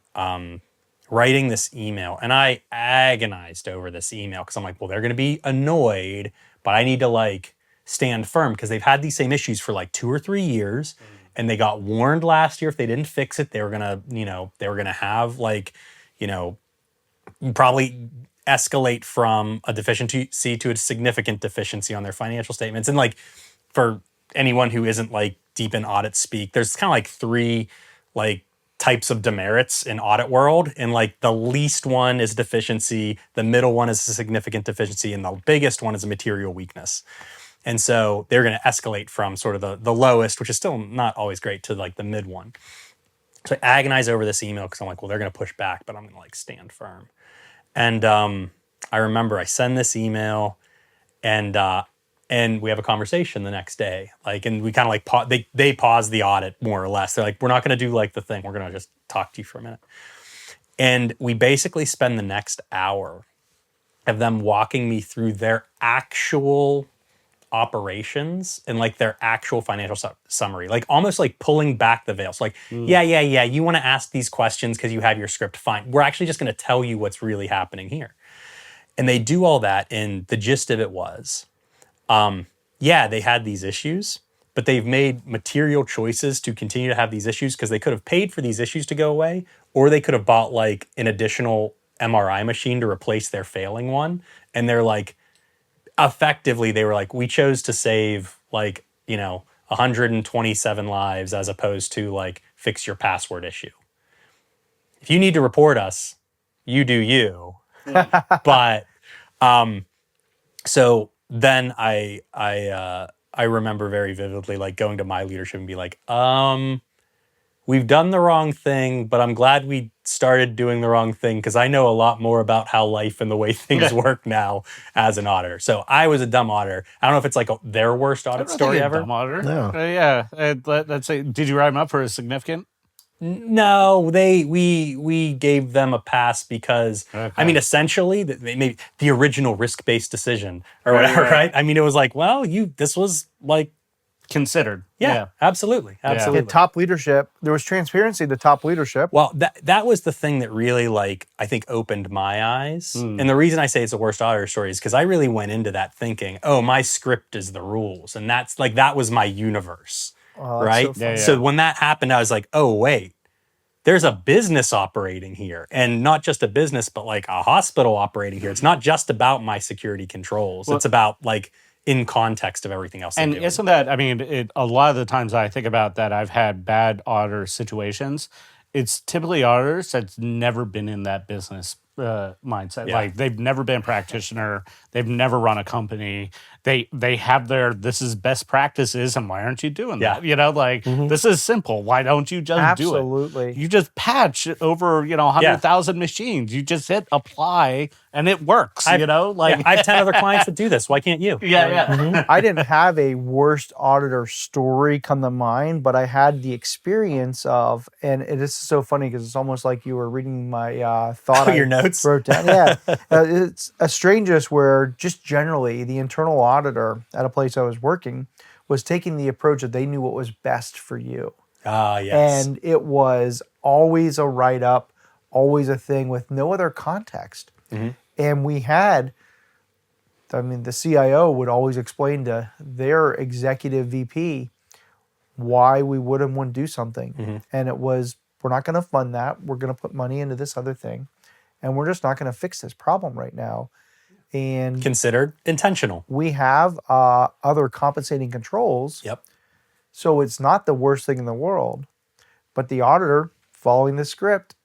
writing this email. And I agonized over this email because I'm like, well, they're going to be annoyed, but I need to like stand firm because they've had these same issues for like 2 or 3 years. And they got warned last year if they didn't fix it, they were going to have like, probably escalate from a deficiency to a significant deficiency on their financial statements. And like for anyone who isn't like deep in audit speak, there's kind of like 3 like types of demerits in audit world. And like the least one is deficiency, the middle one is a significant deficiency, and the biggest one is a material weakness. And so they're going to escalate from sort of the lowest, which is still not always great, to like the mid one. So I agonize over this email because I'm like, well, they're going to push back, but I'm going to like stand firm. And I remember I send this email, and we have a conversation the next day. Like, and we kind of like they pause the audit more or less. They're like, we're not going to do like the thing. We're going to just talk to you for a minute. And we basically spend the next hour of them walking me through their actual operations and like their actual financial summary, like almost like pulling back the veil. So like, yeah, you want to ask these questions because you have your script, fine. We're actually just going to tell you what's really happening here. And they do all that, and the gist of it was, yeah, they had these issues, but they've made material choices to continue to have these issues because they could have paid for these issues to go away, or they could have bought like an additional MRI machine to replace their failing one. And they're like, effectively, they were like, we chose to save like, 127 lives as opposed to like fix your password issue. If you need to report us, you do you. But so then I remember very vividly like going to my leadership and be like, we've done the wrong thing, but I'm glad we started doing the wrong thing because I know a lot more about how life and the way things work now as an auditor. So I was a dumb auditor. I don't know if it's like their worst audit story ever. Dumb auditor. No. Yeah. Let's say, did you write them up for a significant? No, we gave them a pass because I mean, essentially, maybe the original risk-based decision or whatever, right? I mean, it was like, well, this was like Considered. yeah. Absolutely. The top leadership, there was transparency to top leadership. Well, that was the thing that really like I think opened my eyes. And the reason I say it's the worst auditor story is because I really went into that thinking, oh, my script is the rules, and that's like that was my universe. Right? So when that happened, I was like, oh, wait, there's a business operating here. And not just a business, but like a hospital operating here. It's not just about my security controls. It's about like in context of everything else. And isn't that, I mean, a lot of the times I think about that, I've had bad auditor situations. It's typically auditors that's never been in that business mindset. Yeah. Like they've never been a practitioner. They've never run a company. They have this is best practices, and why aren't you doing that? This is simple. Why don't you just do it? Absolutely. You just patch over 100,000 machines. You just hit apply, and it works. I have 10 other clients that do this. Why can't you? I didn't have a worst auditor story come to mind, but I had the experience of, and it is so funny because it's almost like you were reading my thought. Your notes? Wrote down. Yeah. It's a strangest where just generally the internal auditor at a place I was working was taking the approach that they knew what was best for you. Ah, yes. And it was always a write-up, always a thing with no other context. And we had, the CIO would always explain to their executive VP why we would and wouldn't do something. And it was, we're not going to fund that. We're going to put money into this other thing. And we're just not going to fix this problem right now. And considered intentional. We have other compensating controls. Yep. So it's not the worst thing in the world. But the auditor, following the script,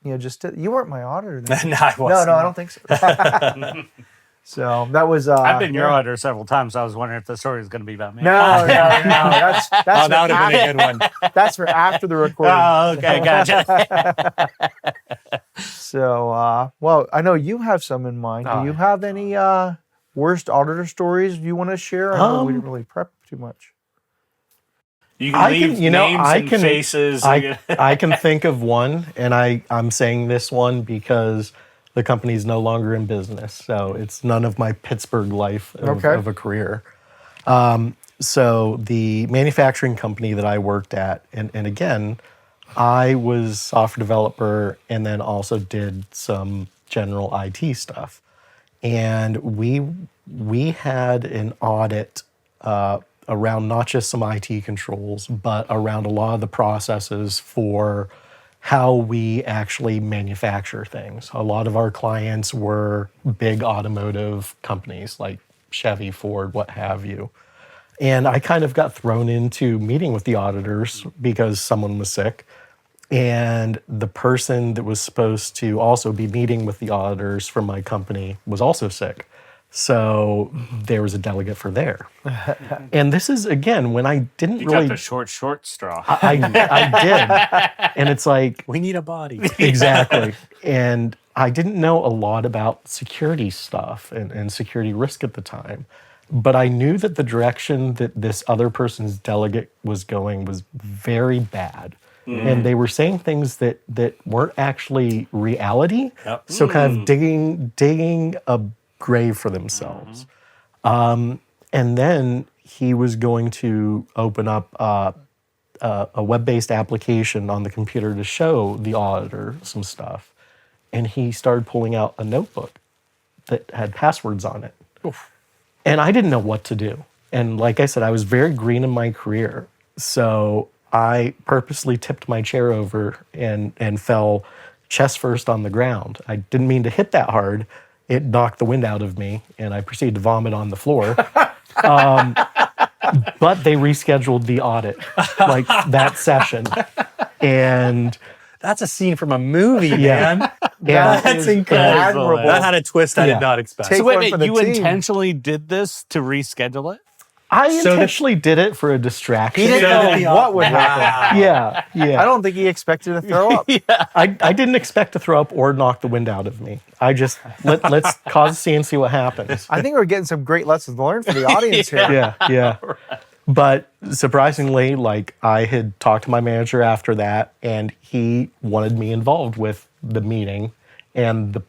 you weren't my auditor then. No, I wasn't. No, I don't think so. So that was. I've been your auditor several times. I was wondering if the story is going to be about me. No. That's that would have been a good one. That's for after the recording. Oh, okay, gotcha. So, well, I know you have some in mind. Do you have any worst auditor stories you want to share? I know we didn't really prep too much. You can leave names and faces. I can think of one, and I'm saying this one because the company's no longer in business, so it's none of my Pittsburgh life of a career. So the manufacturing company that I worked at, and again, I was software developer and then also did some general IT stuff. And we had an audit around not just some IT controls, but around a lot of the processes for how we actually manufacture things. A lot of our clients were big automotive companies like Chevy, Ford, what have you. And I kind of got thrown into meeting with the auditors because someone was sick. And the person that was supposed to also be meeting with the auditors from my company was also sick. So there was a delegate for there. And this is, again, when I didn't you really... got the short straw. I did. And it's like... We need a body. Exactly. And I didn't know a lot about security stuff and security risk at the time. But I knew that the direction that this other person's delegate was going was very bad. And they were saying things that weren't actually reality. Yep. So kind of digging a grave for themselves. And then he was going to open up a web-based application on the computer to show the auditor some stuff. And he started pulling out a notebook that had passwords on it. Oof. And I didn't know what to do. And like I said, I was very green in my career. So I purposely tipped my chair over and fell chest first on the ground. I didn't mean to hit that hard. It knocked the wind out of me, and I proceeded to vomit on the floor. But they rescheduled the audit, like that session. And That's a scene from a movie, Yeah. man. yeah, That's incredible. admirable. That had a twist I Yeah. did not expect. Take So wait, one for wait, the you team. intentionally did this to reschedule it? I So the- intentionally did it for a distraction. He didn't So know the- what would happen. Yeah, yeah. I don't think he expected to throw up. I didn't expect to throw up or knock the wind out of me. I just let's cause a scene and see what happens. I think we're getting some great lessons learned for the audience here. Yeah. But surprisingly, like I had talked to my manager after that, and he wanted me involved with the meeting, and the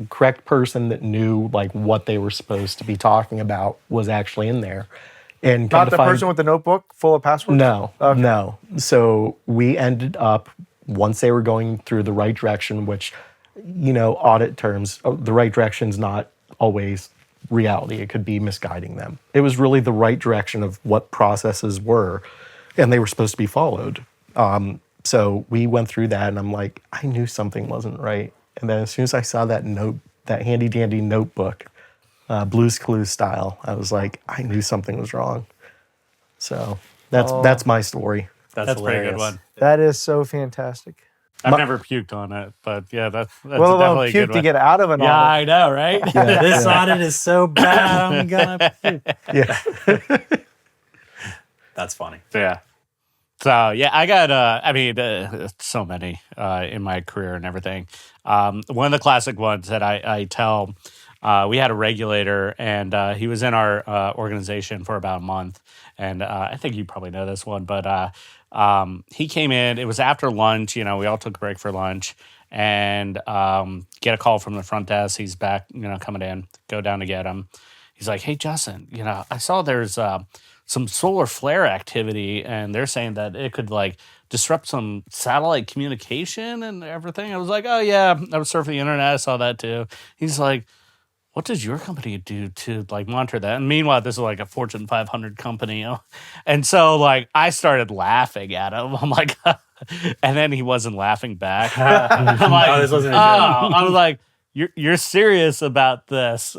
correct person that knew like what they were supposed to be talking about was actually in there. And come Not to the find- person with the notebook full of passwords? No, no. So we ended up, once they were going through the right direction, which, audit terms, the right direction is not always reality. It could be misguiding them. It was really the right direction of what processes were, and they were supposed to be followed. So we went through that, and I'm like, I knew something wasn't right. And then as soon as I saw that handy dandy notebook, Blue's Clues style, I was like, I knew something was wrong. So that's my story. That's a pretty good hilarious. one. That is so fantastic. I've never puked on it, but yeah, that's Well, definitely a puke good to one. get out of an Yeah, audit. I know, right? This audit is so bad, I'm gonna puke. Yeah. That's funny. Yeah. So yeah, I got so many in my career and everything. One of the classic ones that I tell, we had a regulator, and he was in our organization for about a month, and I think you probably know this one, but he came in. It was after lunch. We all took a break for lunch, and get a call from the front desk. He's back, coming in. Go down to get him. He's like, "Hey, Justin, I saw there's some solar flare activity, and they're saying that it could like disrupt some satellite communication and everything." I was like, "Oh yeah, I was surfing the internet. I saw that too." He's like, "What does your company do to like monitor that?" And meanwhile, this is like a Fortune 500 company, And so like I started laughing at him. I'm like, and then he wasn't laughing back. I'm like, Oh, this wasn't a oh, joke. I was like, "You're serious about this?"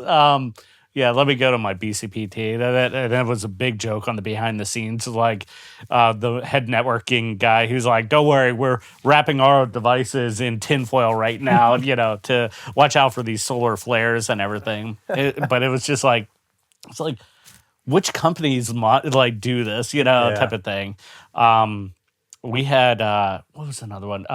Yeah, let me go to my BCPT. That was a big joke on the behind the scenes. Like the head networking guy who's like, "Don't worry, we're wrapping our devices in tinfoil right now, to watch out for these solar flares and everything." But it was just like, it's like, which companies do this, type of thing. We had what was another one?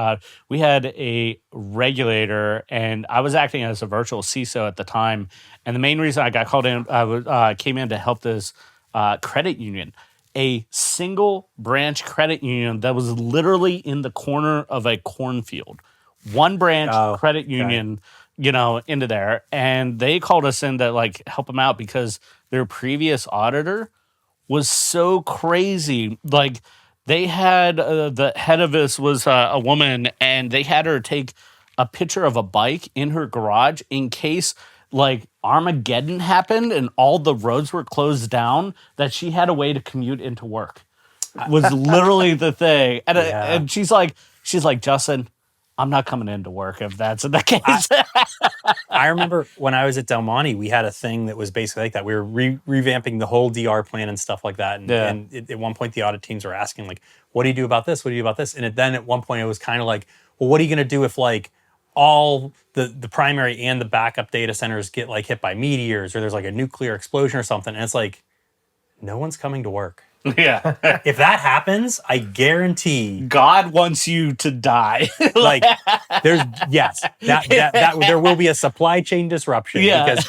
We had a regulator, and I was acting as a virtual CISO at the time. And the main reason I got called in, I came in to help this credit union, a single branch credit union that was literally in the corner of a cornfield. One branch credit union, into there, and they called us in to like help them out because their previous auditor was so crazy, like. They had the head of this was a woman, and they had her take a picture of a bike in her garage in case like Armageddon happened and all the roads were closed down, that she had a way to commute into work. Was literally the thing. And she's like, "Justin, I'm not coming into work if that's the case." I remember when I was at Del Monte, we had a thing that was basically like that. We were revamping the whole DR plan and stuff like that. And at one point, the audit teams were asking, like, "What do you do about this? What do you do about this?" And then at one point, it was kind of like, "Well, what are you going to do if like all the primary and the backup data centers get like hit by meteors, or there's like a nuclear explosion or something?" And it's like, no one's coming to work. Yeah. If that happens, I guarantee God wants you to die. like there's that there will be a supply chain disruption because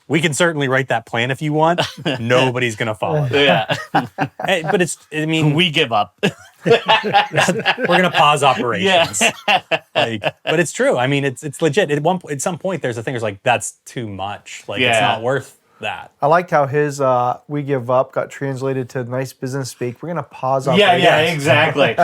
we can certainly write that plan if you want. Nobody's gonna follow. Yeah. But We give up. we're gonna pause operations. Yeah. But it's true. I mean, it's legit. At some point, there's a thing. There's like, that's too much. Like it's not worth that. I liked how his "we give up" got translated to nice business speak. We're gonna pause up. Yeah, exactly.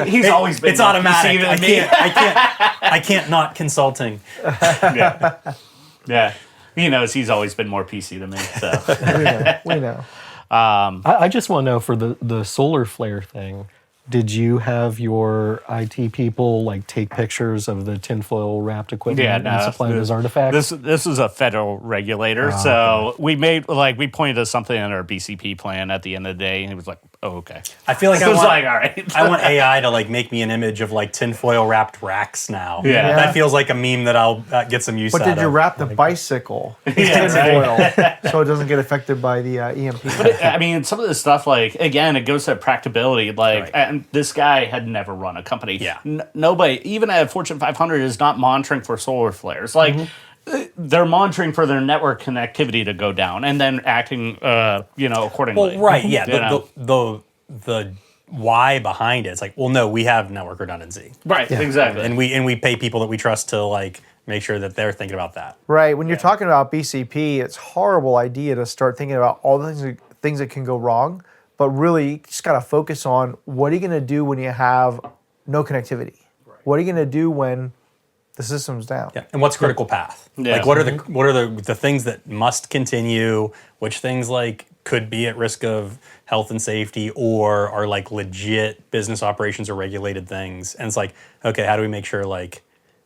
He's always been. It's automatic. I I can't not consulting. Yeah. He knows he's always been more PC than me. So We know. I just want to know for the solar flare thing, did you have your IT people like take pictures of the tinfoil wrapped equipment and supply those artifacts? This is a federal regulator, so we pointed to something in our BCP plan at the end of the day, and he was like, "Oh, okay." I feel like I was like, "All right." I want AI to like make me an image of like tinfoil wrapped racks now. Yeah. That feels like a meme that I'll get some use out But of. did you wrap the bicycle in Yeah, tinfoil so it doesn't get affected by the EMP? I mean, some of this stuff, like, again, it goes to practicability. Like, and this guy had never run a company. Yeah. Nobody, even at Fortune 500, is not monitoring for solar flares. Like, they're monitoring for their network connectivity to go down and then acting, accordingly. Well, right, yeah. The why behind it, it's like, well, no, we have network redundancy. Right, exactly. And we pay people that we trust to like make sure that they're thinking about that. Right. When you're talking about BCP, it's a horrible idea to start thinking about all the things that can go wrong. But really, you just got to focus on what are you going to do when you have no connectivity? Right. What are you going to do when the system's down? Yeah. And what's critical path? Yeah. Like what are the things that must continue? Which things like could be at risk of health and safety or are like legit business operations or regulated things? And it's like, okay, how do we make sure like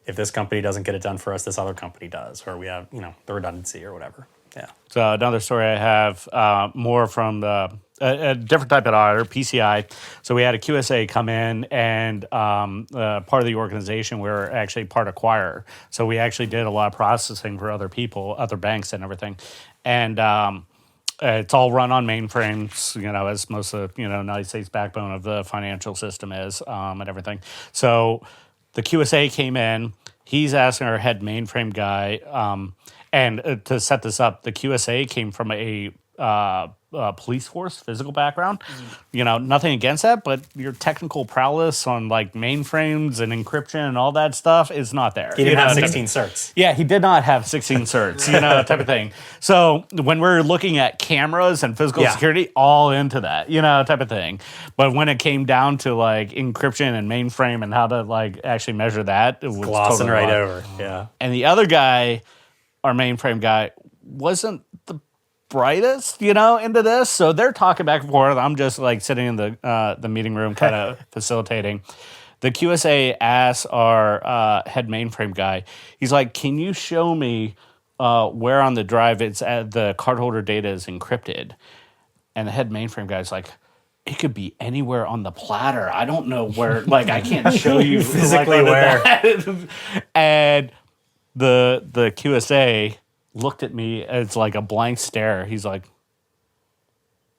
if this company doesn't get it done for us, this other company does, or we have the redundancy or whatever. Yeah. So another story I have more from a different type of auditor, PCI. So we had a QSA come in, and part of the organization, we were actually part acquirer. So we actually did a lot of processing for other people, other banks and everything. And it's all run on mainframes, as most of the United States backbone of the financial system is and everything. So the QSA came in. He's asking our head mainframe guy, and to set this up, the QSA came from a police force, physical background. Nothing against that, but your technical prowess on like mainframes and encryption and all that stuff is not there. He didn't have 16 certs. Yeah, he did not have 16 certs, type of thing. So when we're looking at cameras and physical security, all into that, type of thing. But when it came down to like encryption and mainframe and how to like actually measure that, it was Glossing totally right wrong. over. Yeah. And the other guy, our mainframe guy, wasn't the brightest, into this. So they're talking back and forth. I'm just like sitting in the meeting room, kind of facilitating. The QSA asks our head mainframe guy. He's like, "Can you show me where on the drive the cardholder data is encrypted?" And the head mainframe guy's like, "It could be anywhere on the platter. I don't know where. Like, I can't show you Physically where." And the QSA looked at me as like a blank stare. He's like,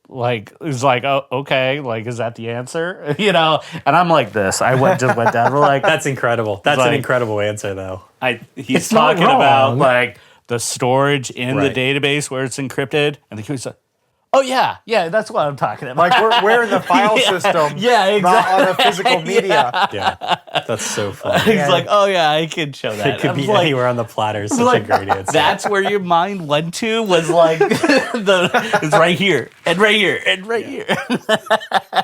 "Oh, okay. Like, is that the answer?" And I'm like this. I just went down. We're like, That's incredible. That's an like- incredible answer, though. he's It's not talking about wrong. like the storage in Right. the database where it's encrypted, and the QSA like, "Oh yeah, that's what I'm talking about." Like we're in the file system, Yeah, not on the exactly. physical media. Yeah. That's so funny. He's like, "Oh yeah, I can show that." It could I be was like, anywhere on the platter. Such like, a great answer. that's where your mind went to, was like it's right here and right here and right here.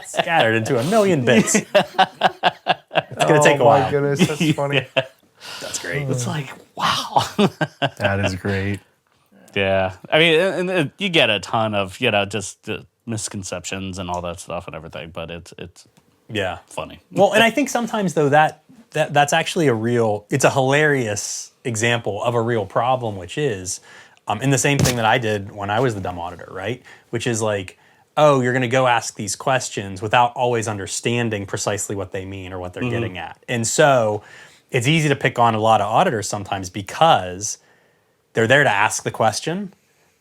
Scattered into a million bits. It's going to take a Oh while. my goodness, that's funny. That's great. It's like, wow. That is great. Yeah, I mean, and you get a ton of just misconceptions and all that stuff and everything, but it's Yeah. funny. Well, and I think sometimes though that's actually it's a hilarious example of a real problem, which is, and the same thing that I did when I was the dumb auditor, right? Which is like, oh, you're going to go ask these questions without always understanding precisely what they mean or what they're getting at. And so it's easy to pick on a lot of auditors sometimes because they're there to ask the question.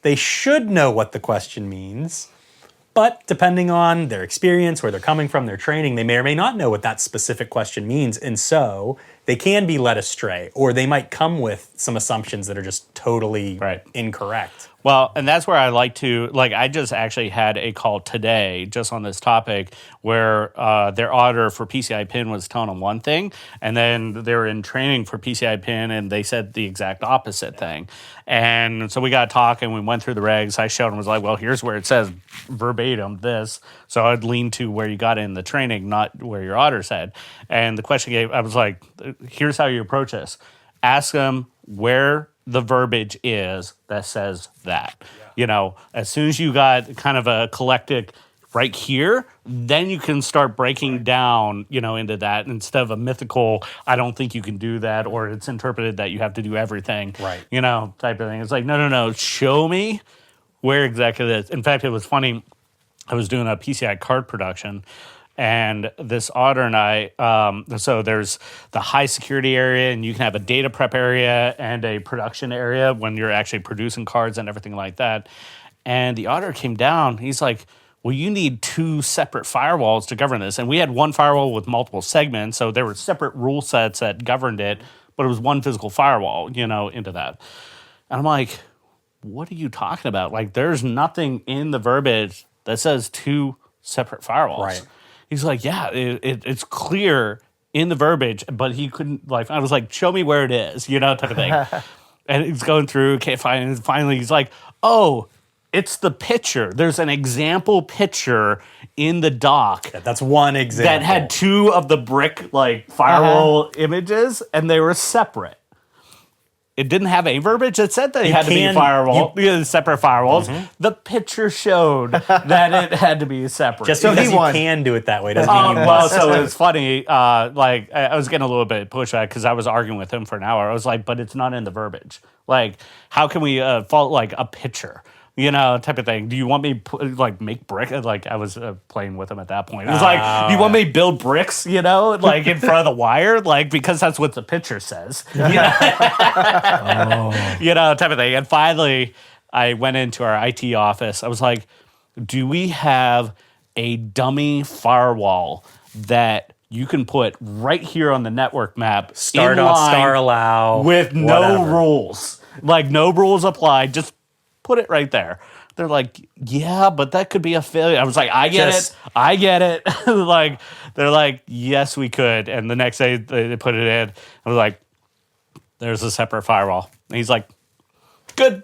They should know what the question means. But depending on their experience, where they're coming from, their training, they may or may not know what that specific question means. And so they can be led astray, or they might come with some assumptions that are just totally incorrect. Well, and that's where I like to, I just actually had a call today just on this topic where their auditor for PCI PIN was telling them one thing, and then they were in training for PCI PIN, and they said the exact opposite thing. And so we got talking, we went through the regs. I showed them, was like, well, here's where it says verbatim this. So I'd lean to where you got it in the training, not where your auditor said. And the question I was like, here's how you approach this. Ask them where the verbiage is that says that. You know, as soon as you got kind of a collective right here, then you can start breaking down, you know, into that instead of a mythical, I don't think you can do that, or it's interpreted that you have to do everything, Right. you know, type of thing. It's like, no, show me where exactly it is. In fact, it was funny. I was doing a PCI card production, and this auditor and I, so there's the high security area, and you can have a data prep area and a production area when you're actually producing cards and everything like that. And the auditor came down. He's like, well, you need 2 separate firewalls to govern this. And we had one firewall with multiple segments, so there were separate rule sets that governed it, but it was one physical firewall, you know, into that. And I'm like, what are you talking about? Like, there's nothing in the verbiage that says 2 separate firewalls. Right. He's like, yeah, it's clear in the verbiage, but he couldn't, like, I was like, show me where it is, you know, type of thing. And he's going through, can't find it. And finally, he's like, oh, it's the picture. There's an example picture in the doc That's one example. that had 2 of the brick, like, firewall images, and they were separate. It didn't have a verbiage that said that it had to be a firewall, separate firewalls. The picture showed that it had to be separate. Just So because he you won. can do it that way doesn't mean you Well, must. so it's funny. Like, I was getting a little bit of pushback because I was arguing with him for an hour. I was like, but it's not in the verbiage. Like, how can we fault, like, a picture? You know, type of thing. Do you want me like make brick? Like, I was playing with him at that point. It was like, do you want me to build bricks? You know, like in front of the wire, like because that's what the picture says. You know? You know, type of thing. And finally, I went into our IT office. I was like, do we have a dummy firewall that you can put right here on the network map? Start in on line star allow. with no whatever. rules. Like, no rules applied. Just put it right there. They're like, yeah, but that could be a failure. I was like, I get it. Like, they're like, yes, we could. And the next day they put it in. I was like, there's a separate firewall. And he's like, good.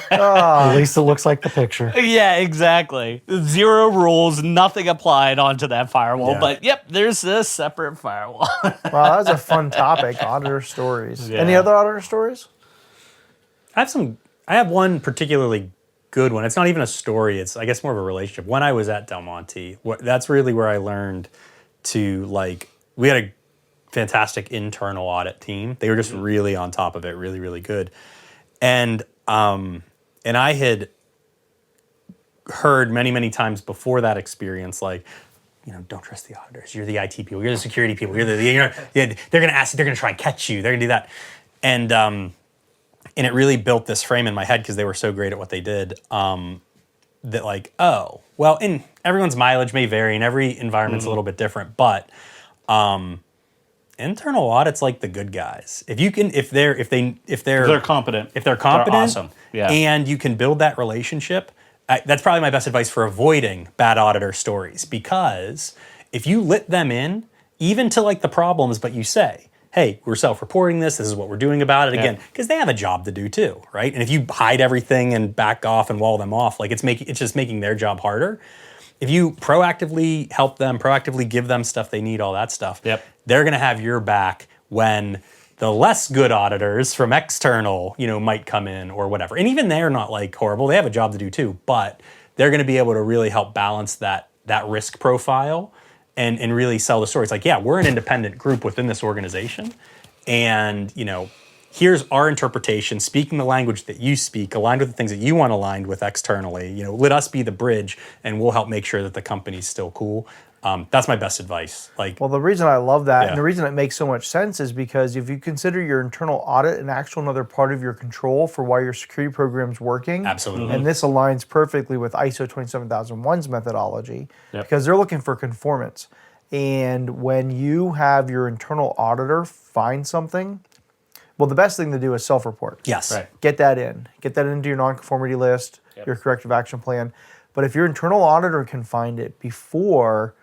At least it looks like the picture. Yeah, exactly. 0 rules, nothing applied onto that firewall. Yeah. But yep, there's a separate firewall. Wow, that was a fun topic. Auditor stories. Yeah. Any other auditor stories? I have one particularly good one. It's not even a story. It's, I guess, more of a relationship. When I was at Del Monte, that's really where I learned to, like, we had a fantastic internal audit team. They were just really on top of it, really, really good. And I had heard many, many times before that experience, like, you know, don't trust the auditors. You're the IT people. You're the security people. They're going to ask you. They're going to try and catch you. They're going to do that. And it really built this frame in my head because they were so great at what they did. That, like, oh, well, in everyone's mileage may vary and every environment's a little bit different, but internal audit's like the good guys. If you can, if they're competent. if they're competent, They're awesome. Yeah. and you can build that relationship, that's probably my best advice for avoiding bad auditor stories. Because if you let them in, even to, like, the problems, but you say, hey, we're self-reporting this is what we're doing about it, again, because they have a job to do too, right? And if you hide everything and back off and wall them off, like, it's just making their job harder. If you proactively help them, proactively give them stuff they need, all that stuff, they're going to have your back when the less good auditors from external, you know, might come in or whatever. And even they're not, like, horrible. They have a job to do too, but they're going to be able to really help balance that risk profile and really sell the story. It's like, yeah, we're an independent group within this organization, and, you know, here's our interpretation, speaking the language that you speak, aligned with the things that you want aligned with externally. You know, let us be the bridge, and we'll help make sure that the company's still cool. That's my best advice. Like, Well, the reason I love that Yeah. and the reason it makes so much sense is because if you consider your internal audit an actual another part of your control for why your security program's working, Absolutely. and this aligns perfectly with ISO 27001's methodology because they're looking for conformance. And when you have your internal auditor find something, well, the best thing to do is self-report. yes, Right. Get that into your nonconformity list, your corrective action plan. But if your internal auditor can find it before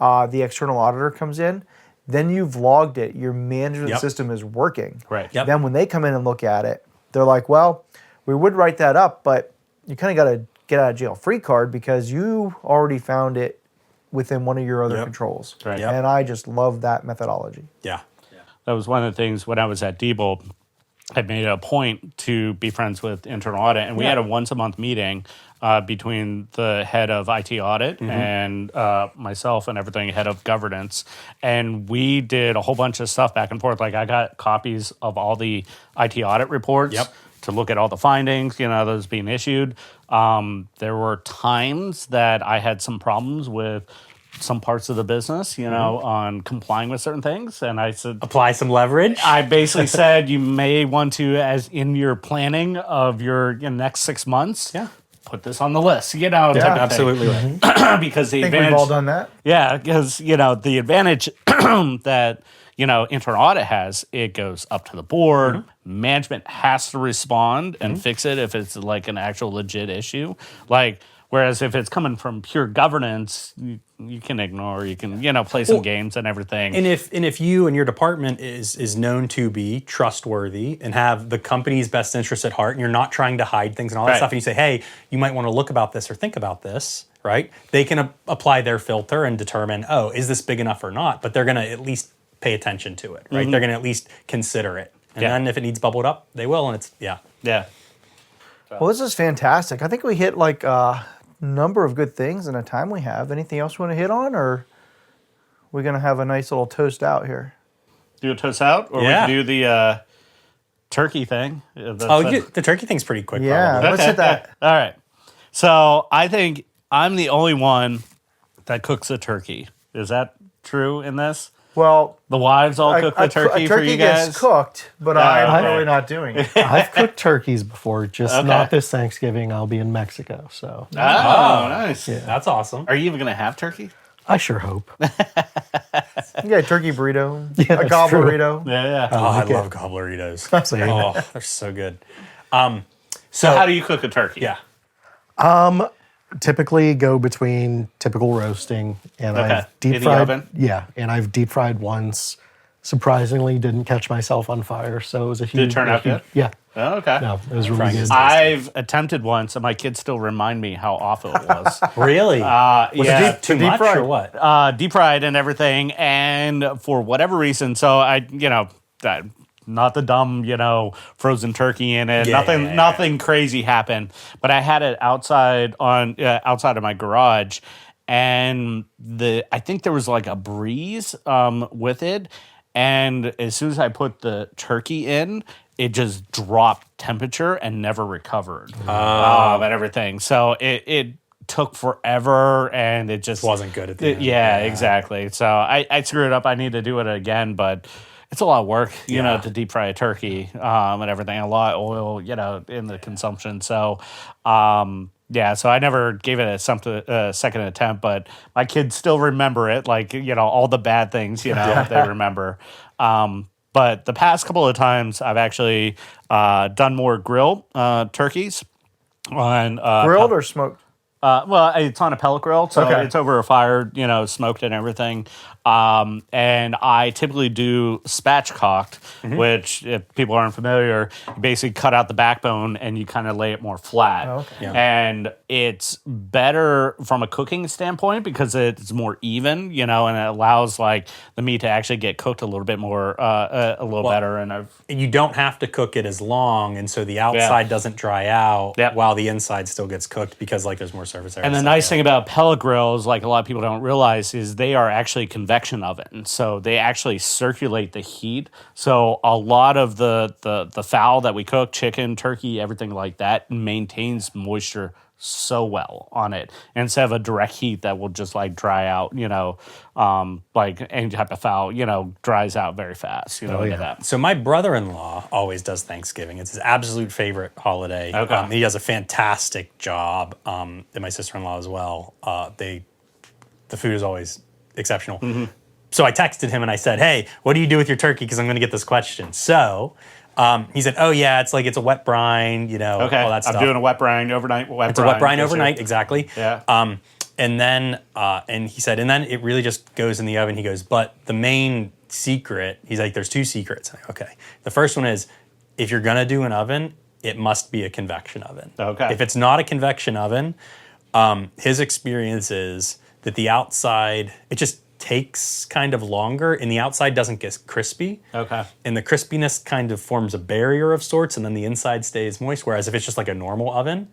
the external auditor comes in, then you've logged it. Your management system is working. Right. Yep. Then when they come in and look at it, they're like, well, we would write that up, but you kind of got to get out of jail free card because you already found it within one of your other controls. Right. Yep. And I just love that methodology. yeah. that was one of the things when I was at Diebold. I made it a point to be friends with internal audit, and we had a once a month meeting between the head of IT audit and myself and everything, head of governance. And we did a whole bunch of stuff back and forth. Like I got copies of all the IT audit reports to look at all the findings, those being issued. There were times that I had some problems with some parts of the business, on complying with certain things. And I said, Apply some leverage. I basically said, you may want to, as in your planning of your next 6 months, put this on the list, type of thing. Absolutely right. Because the I think advantage, we've all done that. yeah, because, the advantage that, internal audit has, it goes up to the board. Management has to respond and fix it if it's like an actual legit issue. Whereas if it's coming from pure governance, you can ignore, you can, play some games and everything. And if you and your department is known to be trustworthy and have the company's best interest at heart, and you're not trying to hide things and all that stuff, and you say, hey, you might want to look about this or think about this, right? They can apply their filter and determine, oh, is this big enough or not? But they're going to at least pay attention to it, right? They're going to at least consider it. And then if it needs bubbled up, they will, and it's, Yeah. Well, this is fantastic. I think we hit like a number of good things in the time we have. Anything else we want to hit on, or we're going to have a nice little toast out here? Do a toast out, or we can do the turkey thing. the turkey thing's pretty quick. Yeah, probably. let's hit that. All right. So I think I'm the only one that cooks a turkey. Is that true in this? Well, The wives all cook the turkey for you guys? gets cooked, but I'm really not doing it. I've cooked turkeys before, just Okay. not this Thanksgiving. I'll be in Mexico, so Oh, nice. That's awesome. Are you even going to have turkey? I sure hope. You got a turkey burrito, Yeah, a that's gobble true. burrito. Yeah. Oh, I like it. love gobbleritos. Same. Oh, they're so good. So how do you cook a turkey? Yeah. Typically go between typical roasting and Okay. I've deep In the fried. oven? Yeah, and I've deep fried once. Surprisingly, didn't catch myself on fire, so it was a huge. turn out good? Yeah, Oh, okay. no, it was really Frying good. is I've attempted once, and my kids still remind me how awful it was. Really? Yeah. Too deep much fried. or what? Deep fried and everything, and for whatever reason, so I, not the dumb, frozen turkey in it. Yeah, nothing crazy happened. But I had it outside of my garage, and I think there was like a breeze with it, and as soon as I put the turkey in, it just dropped temperature and never recovered. And everything. So it took forever, and it just Wasn't good at the end. Yeah, exactly. So I screwed it up. I need to do it again, but it's a lot of work, to deep fry a turkey and everything. A lot of oil, in the consumption. So, so I never gave it a second attempt, but my kids still remember it, like, all the bad things, they remember. But the past couple of times, I've actually done more grill turkeys on Grilled or smoked? Well, it's on a pellet grill, so Okay. it's over a fire, smoked and everything. And I typically do spatchcocked, which, if people aren't familiar, you basically cut out the backbone and you kind of lay it more flat. Oh, okay. Yeah. And it's better from a cooking standpoint because it's more even, and it allows like the meat to actually get cooked a little bit more, a little better. And You don't have to cook it as long, and so the outside doesn't dry out while the inside still gets cooked because like there's more surface area. And the nice thing about pellet grills, like a lot of people don't realize, is they are actually convection ovens. So they actually circulate the heat. So a lot of the fowl that we cook, chicken, turkey, everything like that, maintains moisture so well on it instead of a direct heat that will just like dry out, like any type of fowl, dries out very fast, into that. So my brother-in-law always does Thanksgiving. It's his absolute favorite holiday. Okay. He does a fantastic job, and my sister-in-law as well. The food is always exceptional. So I texted him and I said, hey, what do you do with your turkey? Because I'm going to get this question. So he said, oh, yeah, it's a wet brine, all that stuff. I'm doing a wet brine overnight. It's a wet brine overnight, exactly. Yeah. And then, and he said, and then it really just goes in the oven. He goes, but the main secret, he's like, there's two secrets. I'm like, okay. The first one is, if you're going to do an oven, it must be a convection oven. Okay. If it's not a convection oven, his experience is that the outside, takes kind of longer, and the outside doesn't get crispy. Okay. And the crispiness kind of forms a barrier of sorts, and then the inside stays moist. Whereas if it's just like a normal oven,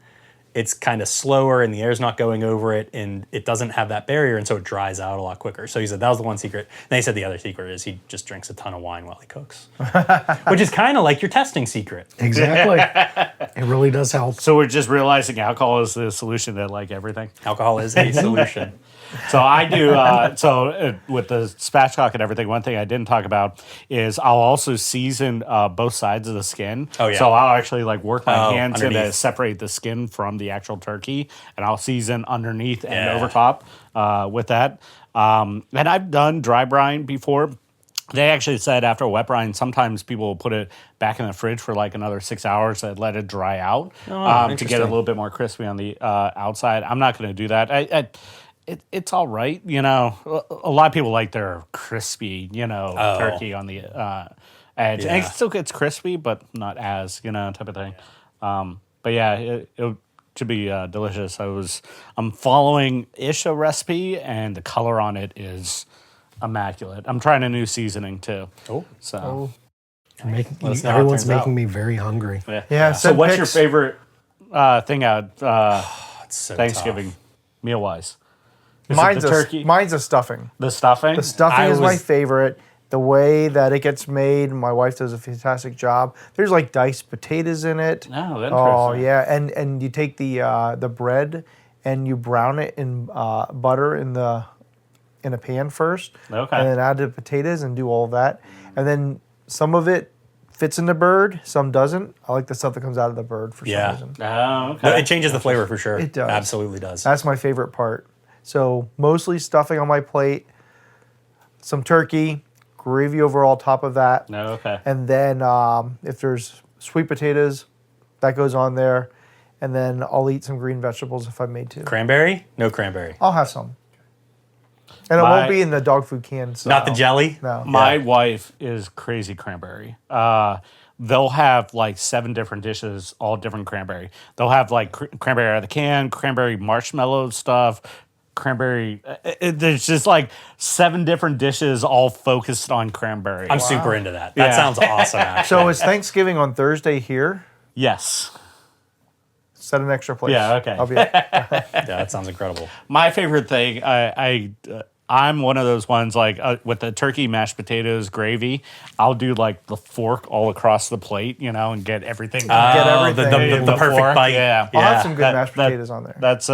it's kind of slower, and the air's not going over it, and it doesn't have that barrier, and so it dries out a lot quicker. So he said that was the one secret. And they said the other secret is he just drinks a ton of wine while he cooks, which is kind of like your testing secret. Exactly. It really does help. So we're just realizing alcohol is the solution to like everything. Alcohol is a solution. So I do. With the spatchcock and everything, one thing I didn't talk about is I'll also season both sides of the skin. Oh, yeah. So I'll actually like work my hands in to underneath. separate the skin from the actual turkey, and I'll season underneath and over top with that. And I've done dry brine before. They actually said after a wet brine, sometimes people will put it back in the fridge for like another 6 hours and let it dry out to get a interesting. little bit more crispy on the outside. I'm not going to do that. It's all right, you know. A lot of people like their crispy, turkey on the edge. Yeah. And it still gets crispy, but not as, type of thing. But yeah, it should be delicious. I'm following a recipe, and the color on it is immaculate. I'm trying a new seasoning too. Oh, So let us know how it Everyone's turns out. making me very hungry. Yeah. So send what's your pics. favorite thing out It's so Thanksgiving tough. meal wise? Mine's the turkey? Mine's a stuffing. The stuffing. The stuffing is my favorite. The way that it gets made, my wife does a fantastic job. There's like diced potatoes in it. Oh, interesting. Oh yeah, and you take the bread and you brown it in butter in a pan first. Okay. And then add the potatoes and do all of that. And then some of it fits in the bird, some doesn't. I like the stuff that comes out of the bird for some reason. Oh, No, okay. it changes the flavor for sure. It does. Absolutely does. That's my favorite part. So mostly stuffing on my plate, some turkey, gravy over all top of that. No, okay. And then if there's sweet potatoes, that goes on there. And then I'll eat some green vegetables if I made to. Cranberry? No cranberry. I'll have some. And it My- won't be in the dog food can. So. Not the jelly? No. My wife is crazy cranberry. They'll have like 7 different dishes, all different cranberry. They'll have like cranberry out of the can, cranberry marshmallow stuff, cranberry. There's just like 7 different dishes all focused on cranberry. I'm super into that. That Yeah. sounds awesome, actually. So is Thanksgiving on Thursday here? Yes. Set an extra place. Yeah, okay. I'll be Yeah, that sounds incredible. My favorite thing, I'm one of those ones like with the turkey, mashed potatoes, gravy. I'll do like the fork all across the plate, and get everything. Get Oh, everything. the perfect fork, bite. yeah. I'll have Yeah. some good mashed potatoes on there. That's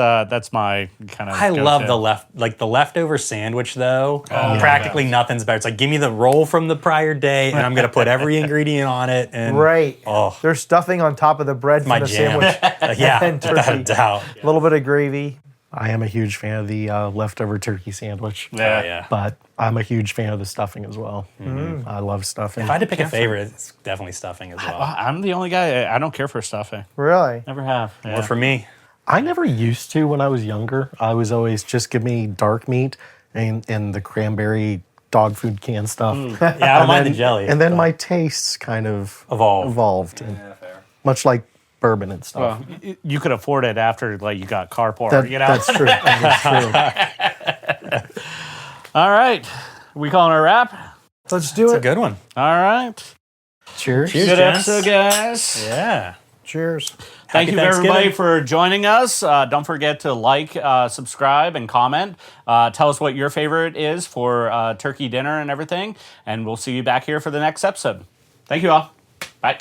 my kind of. I love the leftover sandwich though. Practically nothing's better. It's like give me the roll from the prior day, and I'm gonna put every ingredient on it. And Right. Oh, There's stuffing on top of the bread my from the jam. sandwich. Yeah, And without a turkey. doubt. A little bit of gravy. I am a huge fan of the leftover turkey sandwich. Yeah. Yeah. But I'm a huge fan of the stuffing as well. I love stuffing. If I had to pick a favorite, it's definitely stuffing as well. I'm the only guy. I don't care for stuffing. Really? Never have. Yeah. Or for me, I never used to when I was younger. I was always just give me dark meat and the cranberry dog food can stuff. yeah, I don't mind the jelly. And then my tastes kind of Evolved. and much like bourbon and stuff. Well, you could afford it after like you got carport. That's true. That's true. All right. We calling it a wrap? Let's do It's a it. good one. All right. Cheers. Cheers. Good gents. episode, guys. Yeah. Cheers. Thank Happy you, everybody, Thanksgiving. for joining us. Don't forget to like, subscribe, and comment. Tell us what your favorite is for turkey dinner and everything. And we'll see you back here for the next episode. Thank you all. Bye.